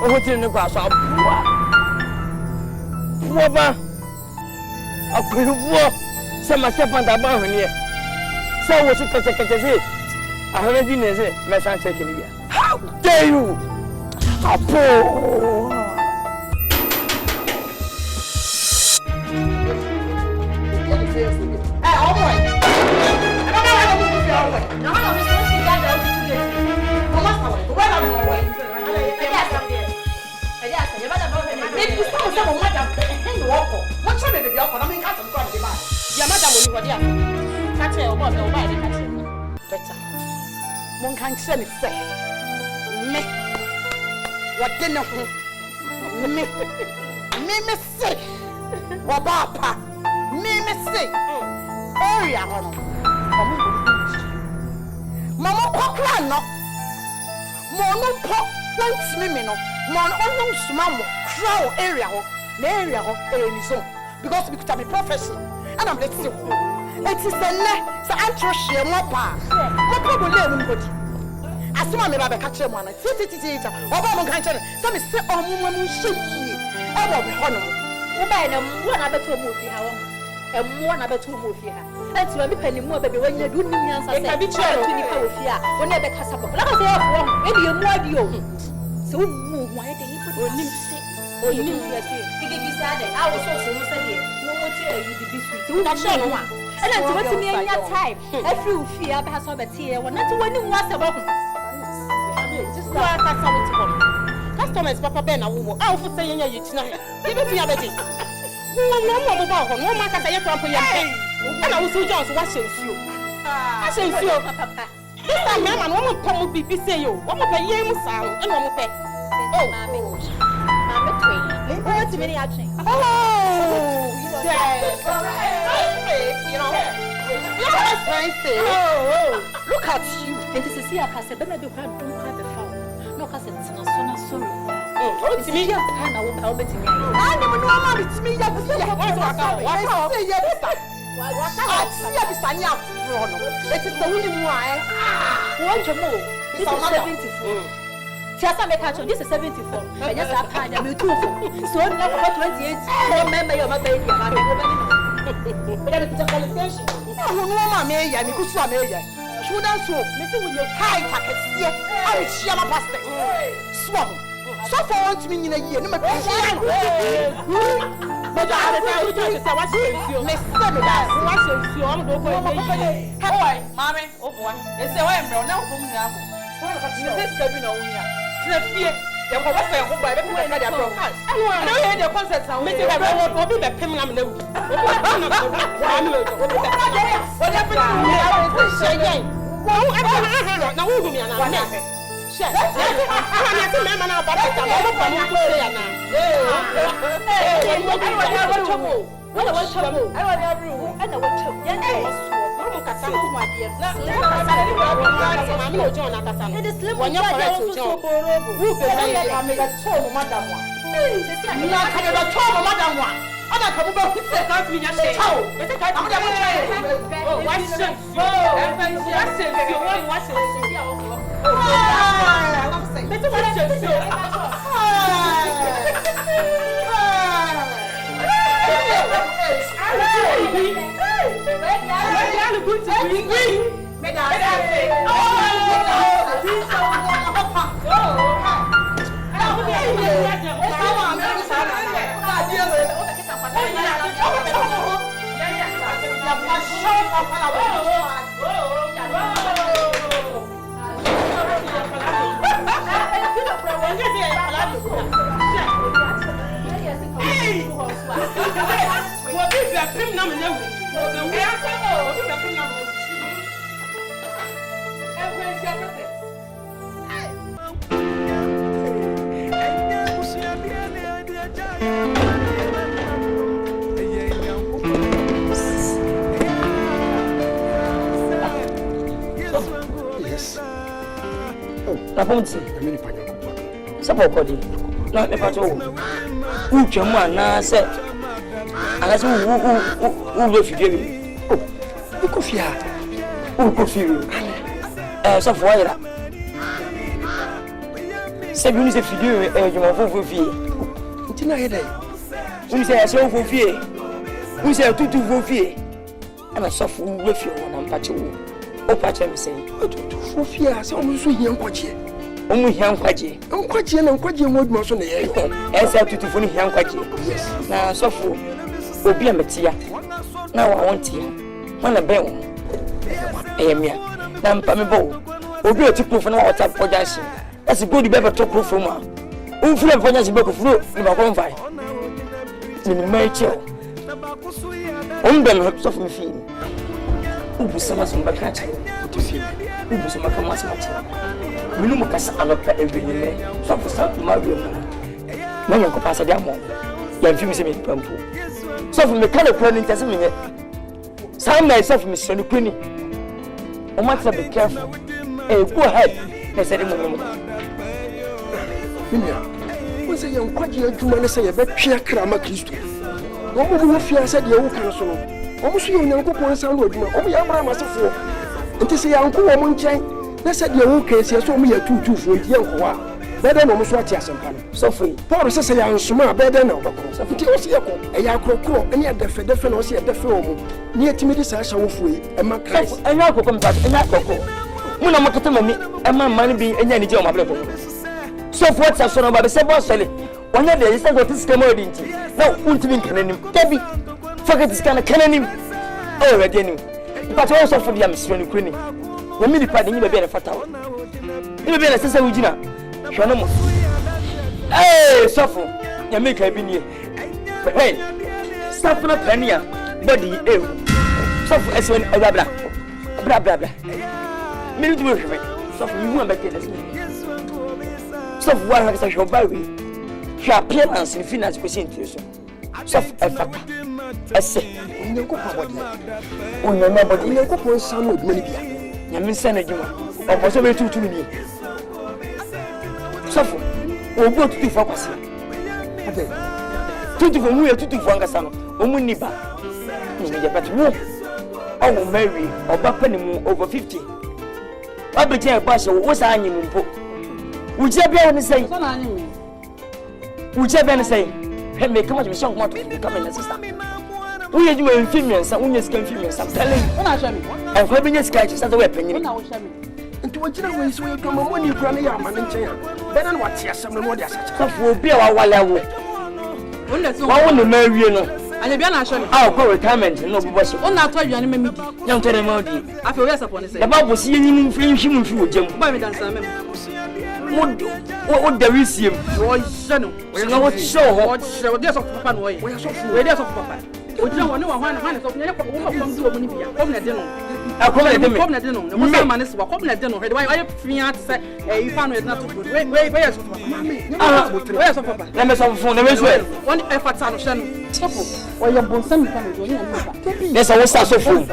what in the grass. Whoever I could walk some myself on the bar here. So, what's it? I heard it, my son taking you. How dare you? How poor! One can't say me what dinner me say what papa me say area mama kokra no mo po want me no mo no small crow area ho na area ho ni so because we could be professional and I'm let's see it is a ne so I'm trust you mo pa mo problem le mo asuma me ba be catch mo na titi oba mo kan chere so me say omo mo shiki e bo be hono wo ba na mo na beto mo fi ha wo e mo na beto mo fi ha enti ma me pani mo ba be wanya du nim nyansa say e ka bi chere tu ni pa wo fi a wo na be kasa bo la ka say e fo e di emu adi o so wo mu ho aye de yi fo onim se onim fi ase gigi sa de a wo so mo say de wo ti e yi di sweet wo na chere no wa ena nti wo ti me nya time every wo fi a ba so be tie wo na ti wo nim wa se bo just like that someone to come customers papa ben awo a wo say yenya yitina he be fia beji wo mo ba ho no ma ka say krampo yem ana wo so Jones wa shensuo a shensuo papa this time man wo mo pom bibi say yo wo mo pe yem sa no ena mo pe oh mama twin le wo ti me ni action oh you know that's nice oh look at you and this is here I said be na be kwa do kwa be fa no ka say tina so na sorry It's me. I'll bet me. I never know how it's me. It is the winning one. What you move? This is 74. Just make catch on this is 74. I just have had a two. So now 28. Remember your baby. But it's a qualification. No, mamma, I could swam here. Shouldn't so. Listen with your high packet. I shall not pass it. Swam. So far, to me in a year. No, but I don't know what's your Miss Semida. What's your I'm going to go. Mammy, oh boy. It's a way I'm now from now. This is coming on here. Fear. You're going to say, oh, by the way, I know you had your concerts. I'll make it a robot or be the Pimlam. What happened? Now, who will be an I support body. Not the patrol. Who can one now said? Unless who will forgive you? Who could fear? Who could fear you? So for why? 7 minutes if you do, you are for fear. It's not a day. We say, I saw for fear. We say, 2 for fear. And I suffer with you when I'm patching. Oh, patch him saying, for fear, so I'm so young, watch it. Only young quaji. I'm quite young and quite young wood most on the air. As I to funny young quaji. Yes. Now, so for will be a material. Now I want you. When a bell. I am here. Now, Pamebo. Will be a tip proof and water for dancing. That's a good baby to proof from her. Who flew upon us book of fruit in my own fire. In the Mary Chill. Umben of me feeling. Who was some of my catcher to see? Who was my commander? We know what I'm not every day. So for some, my room. No one could pass a damn one. Young females in Pumpo. So from the kind of planning testimony, some myself, Miss Sonny Quinny. I must be careful. Go ahead. I said, was a young quite young to say a bit Pierre Cramakisto. What will you fear? Said your counsel. Almost you know, go sound with me. Oh, yeah, myself. And to say, Uncle Woman Chain. They said your own case, you saw me a 2 for young. Better than almost what you are. So free. Paul says, I am smart better now. So if you was a yakro, and yet the Federal was at the film. Near to me, this I shall free, and my Christ, and now come back, and I go. When I'm at the and my money being any job. So what's a son about the several selling? One day, it's not what this commodity. Now, won't be canning. Debbie, forget this kind of canning. Oh, again. But also for the Amsterdam Queen. When me departing, you may be a fatal. You may be a sister with Gina. Shanamo. Hey, suffer. You make a bini. But hey, suffer a penny, body, suffer as when a blah blah blah. Me do it. Suffer you want back in this. Suffer one has a show by me. Her appearance in finance question to you. Suffer a fact. I say, you go for what? Oh, no, but you go for some with many. I mean, send a human. Or possibly 2 to me. Suffer. obo tutu fo kwase ade tutu fo mu ya tutu fo angasa no omu ni ba ni me bet wo o marry oba panimu over 50 abeje e ba she wo sa anyi mu mpo uje bia woni sei so na anyi mu uje bia ni sei he me kama je shank mato kama na sister uye juma mfimiensa unye sika mfimiensa tele una shami e ko benye sika chi sasa we panyini una wo shami nti wajira we so ye kama mo ni kura ne ya amane nchen ya bena na wate asem no de asacha safo obi a wawale wo wonde so wawo ne mawie no anya bia na shami ah ko retirement no bobo so una to aduane mamidi nyam tere ma odi afi we sapo ne se da babo si yenyim mfimhim mfi wojam ba me dansa mem wo dawisiem wo shano wo show wo de so papa no wo so we de so papa ojira woni wa hwan hwan so nyɛ ko wo fam do omuni bia kom na de no kom na de no mo sa ma ne so kom na de no hwede why fia te sɛ ifa no na to we so papa we so papa na me so fon na me so woni efata no hwɛ no sopo o yɛ bonsam ka no ni na papa ne so wo sa so fon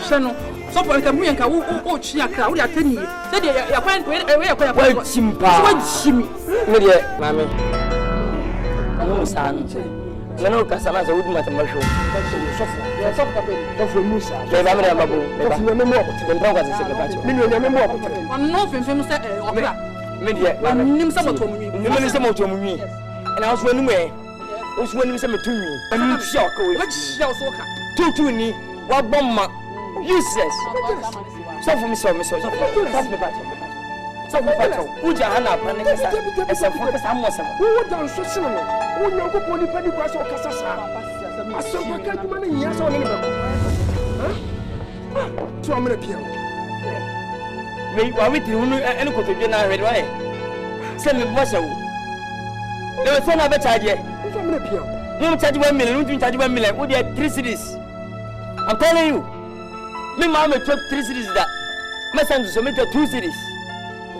hwɛ no sopo nka mu yanka wo twi akra wo de atani sɛ de ya kwan we ya kwan wa chimpa wo chimi me de mame no sa no Meno kasama za uduma tamasho. Ya sofu kapeni. Sofu Musa. Ya ba mena babu. Sofu me mo akote. Ndra kwa sese kebacho. Minu me mo akote. Ono femfem se opera. Me de. Nim se moto munwi. Nim se moto munwi. Na so anu me. Osu anu se metunwi. Anu hia ko we. Hia so ka. Tutu ni wa bomma. Useless. Sofu me so. Sofu me bacho. Sofu bacho. Uja hana pane kasa. Esefo kasa mo se. Wo dan so sino no. Wo nyango poni pani kwa so kasa sa. Asompa ka duma na nya so ne ne bako. Tu amre pia. Me wa witi hunu ene kotodwe na hwede wa e. Se me bo shawo. Le so na be charge. Tu amre pia. You charge 1 million, you charge 1 million. Wo dey 3 cities. I'm telling you. Me ma me chop 3 cities that. Me send so me 2 cities.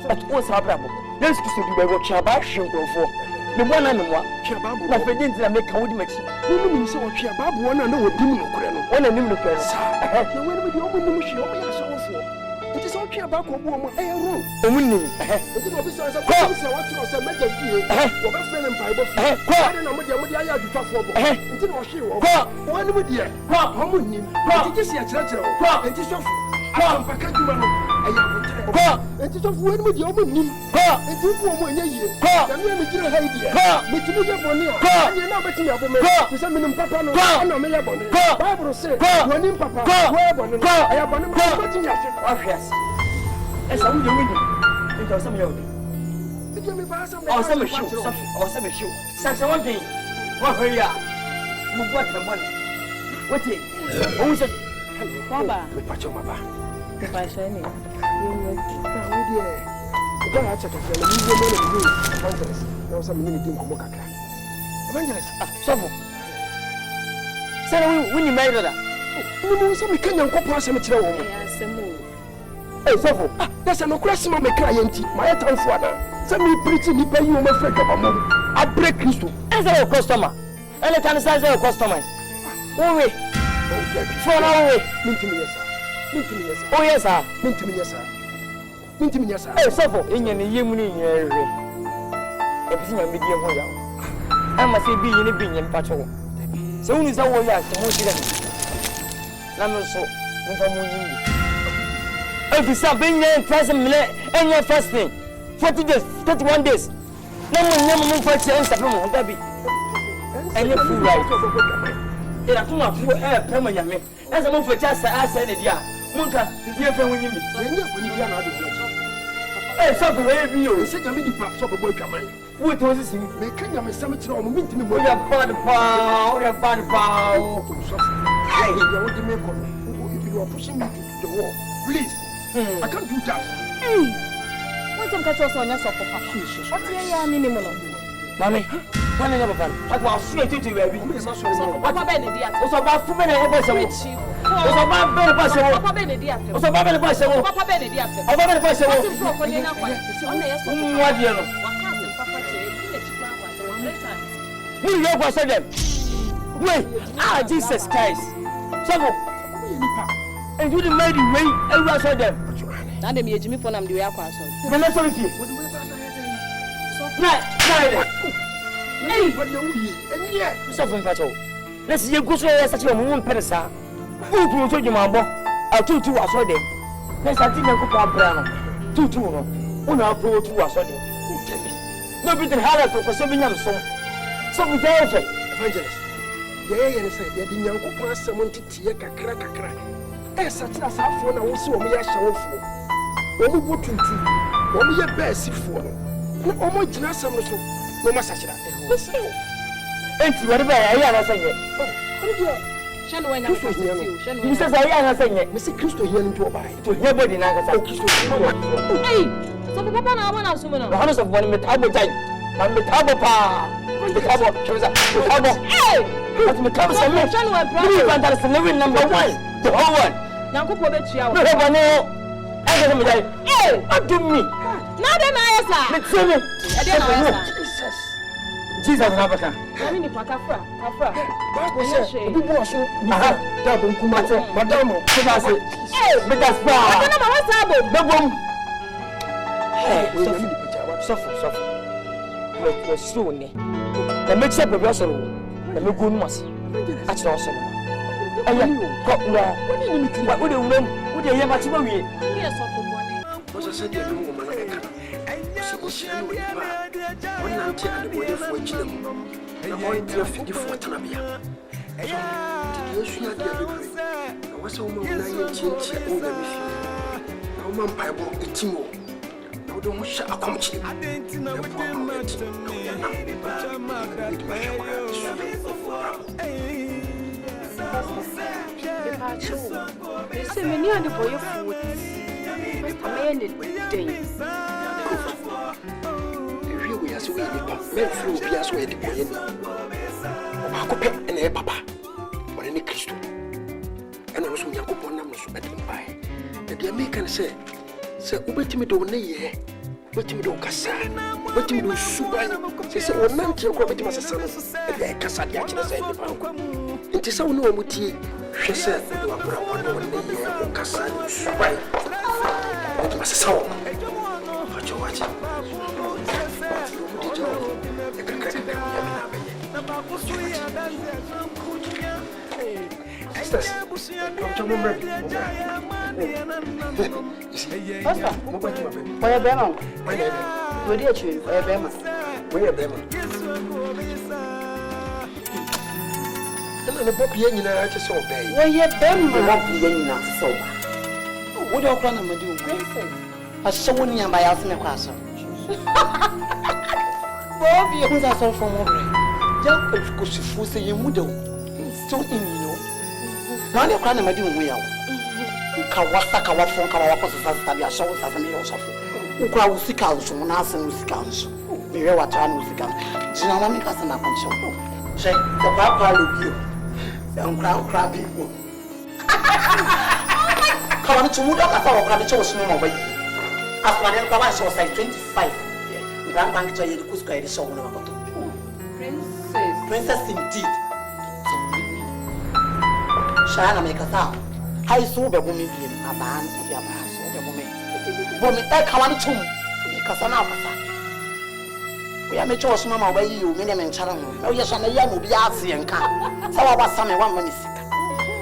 But what's happening? Let's go to the work shop for. The one and one, Chababu, my friend, I make how much. You mean so Chababu, one and no dim no creno, one and no creno. When we open the machine, we are so for. It is okay about woman, a room. A winning. It is officers of course, I want to say, make a few, or a friend and Bible. I don't know what I have to talk for. Until I show one with you. How many? It is a church, it is of. I'm packing you. It is of one with your money. It is for 1 year. And we make it a idea. But you never know. You're not betting your woman. To some minimum papa, and I'm a bonnet. Bible says, one in papa, I have one in yes. As I'm doing it, because some of you. Or some shoe, or some shoe. Such a one thing. What are you? What the money? What is it? Who is it? Baba. Pachoma. Pachani. Evangelist, Sofo. Say when you married her. No, some Kenyan couple has a material woman. Hey, Sofo. That's an ocrassima me client. My town for now. Some me preaching me pay you my friend of a mom. I break Christo. As a customer. And I can say a customer. Oh, wait. For now, wait. Oh, yes, sir. Yes, sir. Hey, Sofo. In your yemuni, everything I medium hoya. I must say, be in a being in patrol. So, is our way to most of them. Number so, if you start being there, present minute, and your fasting 40 days, 31 days. No more for chance of Baby. And you're full right. There are too much for air permanently. As a move for just as I said, yeah. Munka, you're from when you hey, so the way you said, I'm in the park, so the boy come in. What was this? Make a cemetery on meeting me. We have bad power, we have bad power. Hey, you are pushing me to the wall. Please, I can't do that. Hey, what's the catch on your sofa? What's your minimum? Mammy, one another fan. I was straight to you, baby. What about Benedict? Was about 2 minutes ever. Was about better person. Papa Benedict. Was about better person. Papa Benedict. About better person. What do you know? Who you ever said them? Wait, Jesus Christ. So, and you didn't make the way, everyone saw them. Now they made me for them the way I was. But let's Hey, what do you mean? Something for all. Let's see, go so such a woman, Persa. Who told you, my boy? I'll do 2 hours. Let's I think I could have brown. 2 1 hour pro 2 hours. Maybe the hell for 7 years. Something else. Evangelist. Yeah, say, you didn't know someone to tea, crack. As such as I phone, I will see me a show for. When we go to when we are best for. No, almost not some of no massage. And whatever I am saying. You says I am saying it. Mr. Christo here into a bite. To nobody now. Hey, so the papa now, I'm assuming the honest of one with Tabo time. I'm with Tabo Pa. The Tabo. Hey! But me come some more. That is the living number 1. The whole one. Now go put it out. Hey, what do me? Now then I answer. Let's see me. Jesus Nabaka. I mean, if I can, Bible says, people are so double Kumate, Madame, hey, but that's bad. I don't know what's hey, suffer. We're soon. The mix up a vessel. The Lagoon must. That's awesome. Oh, yeah, got law. What would you win? Would you hear much more? Yes, of the said, you woman. One night and the way for children. The more you for Tanabia. Did you I was a woman I change all the mission. No man Bible, a Timo. No, don't shut a country. I didn't know we are so men flew be as well the boy. And a papa, or any Christo. And also, Yakupon numbers better by. The American said, Sir, Ubetimido Ney, Betimido Cassa, Betimido Subai, says, or none to your as a son, and Cassa Yachina. It is so no muti, she said, you are one or Cassa Subai. It was a soul. What you watching? Sisters, come to remember. Where Bema? Where did you? Where Bema? Where Bema? And the Bob Yen, I just saw Bay. Where you Bema? What do you plan to do? A someone near my house in a castle. Bob, you are so from over. Just because you force a mudo. So in you. Now you're crying, my dear. Kawasa, Kawafon, Kawaka, Sabia, so as a meal of Ukra Usicals, Monas and Usicals. We are what time Usicals. Dynamic as an apple. Say, the papa will you. Young crown crab people. Come on to Muda, I thought I chose no more. As one of us was like 25. Grandbank to the Cusco edition of Princess indeed. Shana make a sound. I saw the woman being a man to the abbas of the woman. Woman, I can't too. Because I'm out. We are mature, Mamma, where you, Minnie and Charon. Oh, yes, and a young will be out and come. So I was some 1 minute.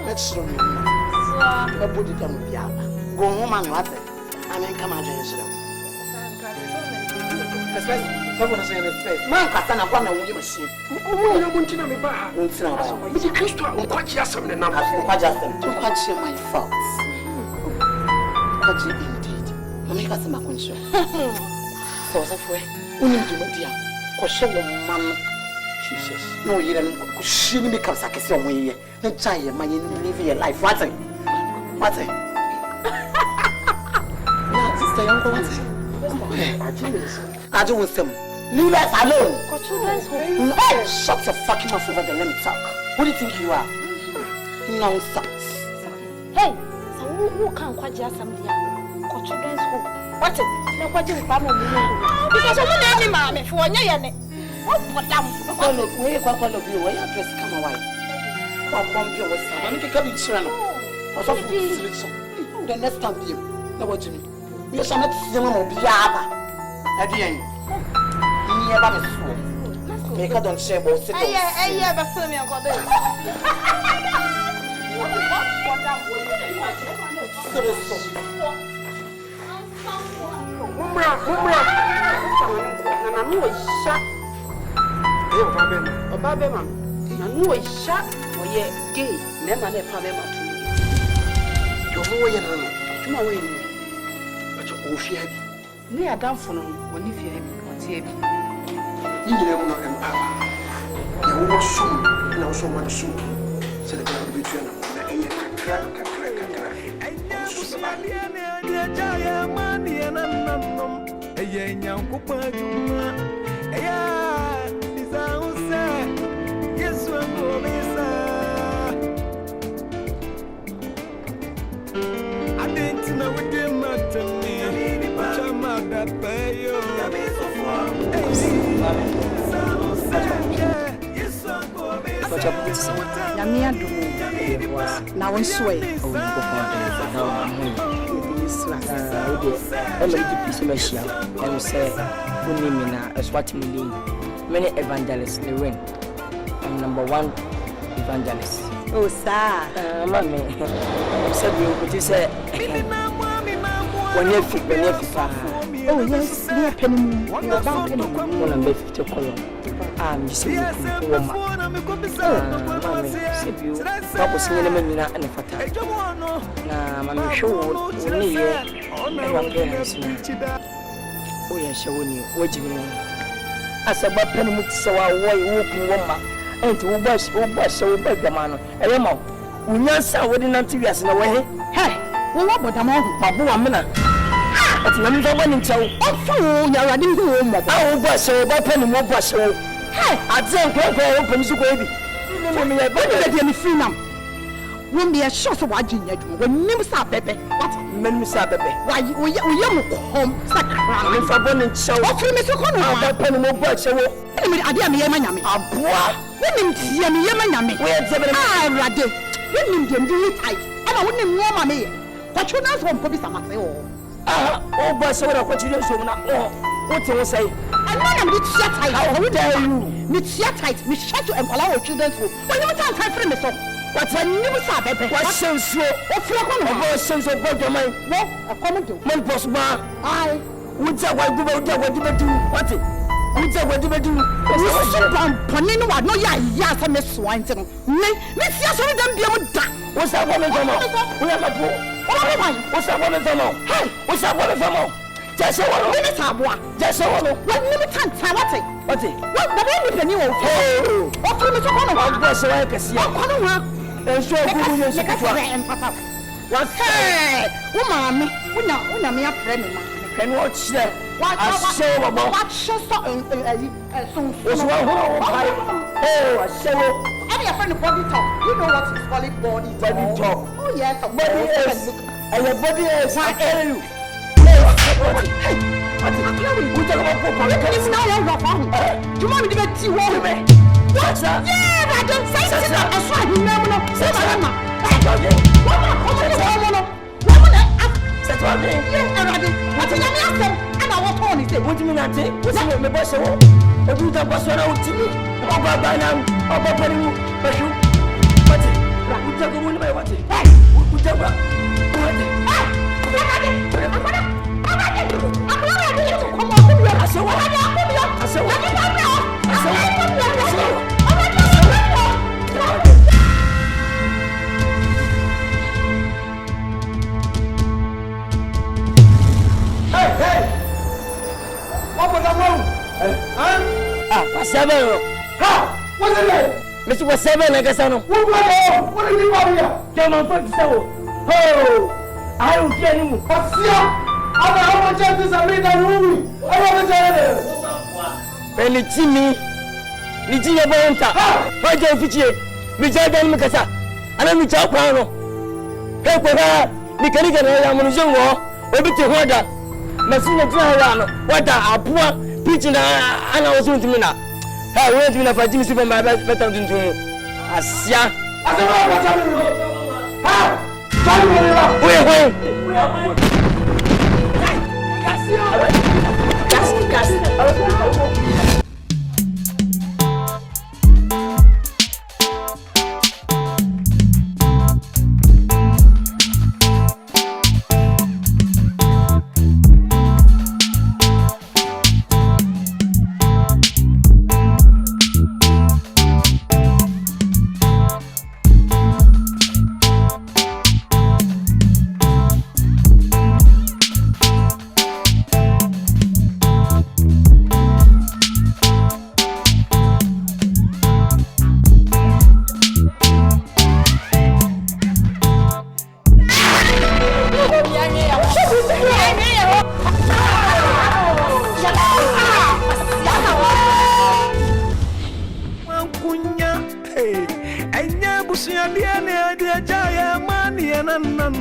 Let's show you. I put it on the other. Go home and what? I mean, come on, someone saying it's face. Man, Casana, one of you machine. Oh, you want to know me back. But the Christo, I'm quite just some number. Quite just them. Don't quite share my faults. Quite indeed. Mamma Makuncho. So, that way, we need to know, dear. Question of Mamma. Jesus. No, you don't. She becomes like a song way. No child, my live your life. What's it? What's it? Sister, I do with them. Leave us alone. Hey, shut your fucking mouth over there. Let me talk. Who do you think you are? Nonsense. Hey, so who can't quite just somebody? Children's home. What is it? No, what do you want? Because I'm not any mammy for 1 year. What for them? Where you call of you? Where your dress come away? What bump you was? I'm going to come in channel. Or something. The next time you know what you mean. You shall not see them or be at the end. here by me. Make a don't share both. Hey, but send me a god. Me a damn for no one if you have me. You know, empower. You want soon, and also want soon. So the ground between them, crack. Now I'm sway. Many Evangelist Lilwyn. I'm number 1 evangelist. Oh, sir. Mammy, said you could say, when you oh, yes, dear Penny, you're about Penny, 150 column. I'm just saying, woman. Mammy, said you, Papa singing a minute and a fata. Now, I'm sure only your parents. Oh, yes, showing you, watching you. As a bad penny would so away walking woman, and to wash so bad the man. I am out. We not saw what in until yes in a way. Hey, well, what I'm on, Babu Amina. But I'm the one in town. Oh, fool, you're running home. I will brush so bad penny more brush so. Hey, I'd say, open to baby. Let me free now. Won't be a shot of watching yet when you saw Pepe. What? Men saw Pepe. Why, we young home, sacram, if I want to show off him, Mr. Connor, penny more brush so. I didn't hear my name. A boy, women see me, Yammy. Where's the Raddy? Women can do it tight. And I wouldn't know my name. But you know, from Bobby Samaseo. Oh, but so what you do so now. What you say? And then I'm with shut tight. How dare you? With shut tight, we shut you and allow children's room. When you can't find me so. What's a new sabbath? What sounds so? What's your sense of what your mind? What? A comment to one possible. I would say, what do you do? What it? Would say, what do you do? Panino, no, yes, I miss swine. Miss, yes, I don't be able to. What's that woman from? We have a pool. What's that woman from? Hey, what's that woman from? Just a one minute, just a one. What minute time? What it? What the one with the new? Oh, what from the corner? What's the work? Yes, and so and papa. What's hey, woman? We know me a friend. Can watch that. What show about what show so was one oh, I show. I'm your friend body talk. You know what is called body talk. Oh yes, body is. And your body is what you. What you want me to get you over me? What's that? Yeah, I don't say that. I swear you never know. Say that. What do you mean, Auntie? What's the name of the boss? What do you boss out to me? About by now, about putting you. But you, what? We talk about what? Hey, we talk about what? Hey! What was that wrong? What's that? What's the name? Mr. Was 7 like a son. What are you doing here? Come on, fuck yourself. Oh, I don't get you. What's here? I'm a chances of reading the movie. I want to tell you. Penny Timmy, Nitia Bonta. Why don't you? We just don't make us up. And I'm with your piano. Help her. We can get a young war. Maybe to order. Messina Triano. What are poor preaching? And I was going to me now. I went to for Jimmy from my better than to you. Asia. I don't know what I'm doing. Wait.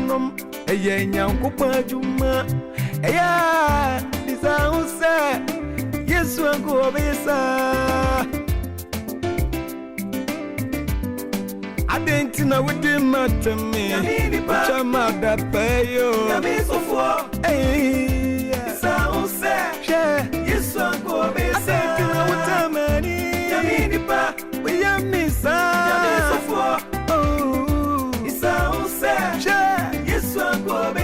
Yanom, a young couple Juma, a ya, this house, yes, we'll go over, I didn't know what you matter me. But I'm mad that pay you. Hey, sound sad. Yes, so go. I didn't know what I'm any. We are missing. Oh, it's sound sad. Yes, so go.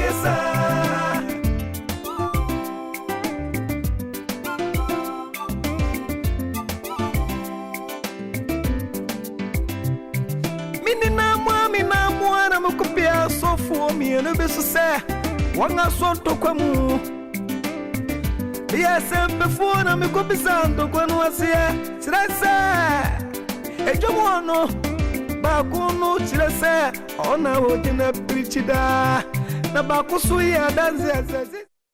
So for me and a bit say, one I saw to come. Yes, before I'm a good to when was here. Should I say, a Jomono, Bakuno, should I say, on our dinner preacher, the Bakusuya dances.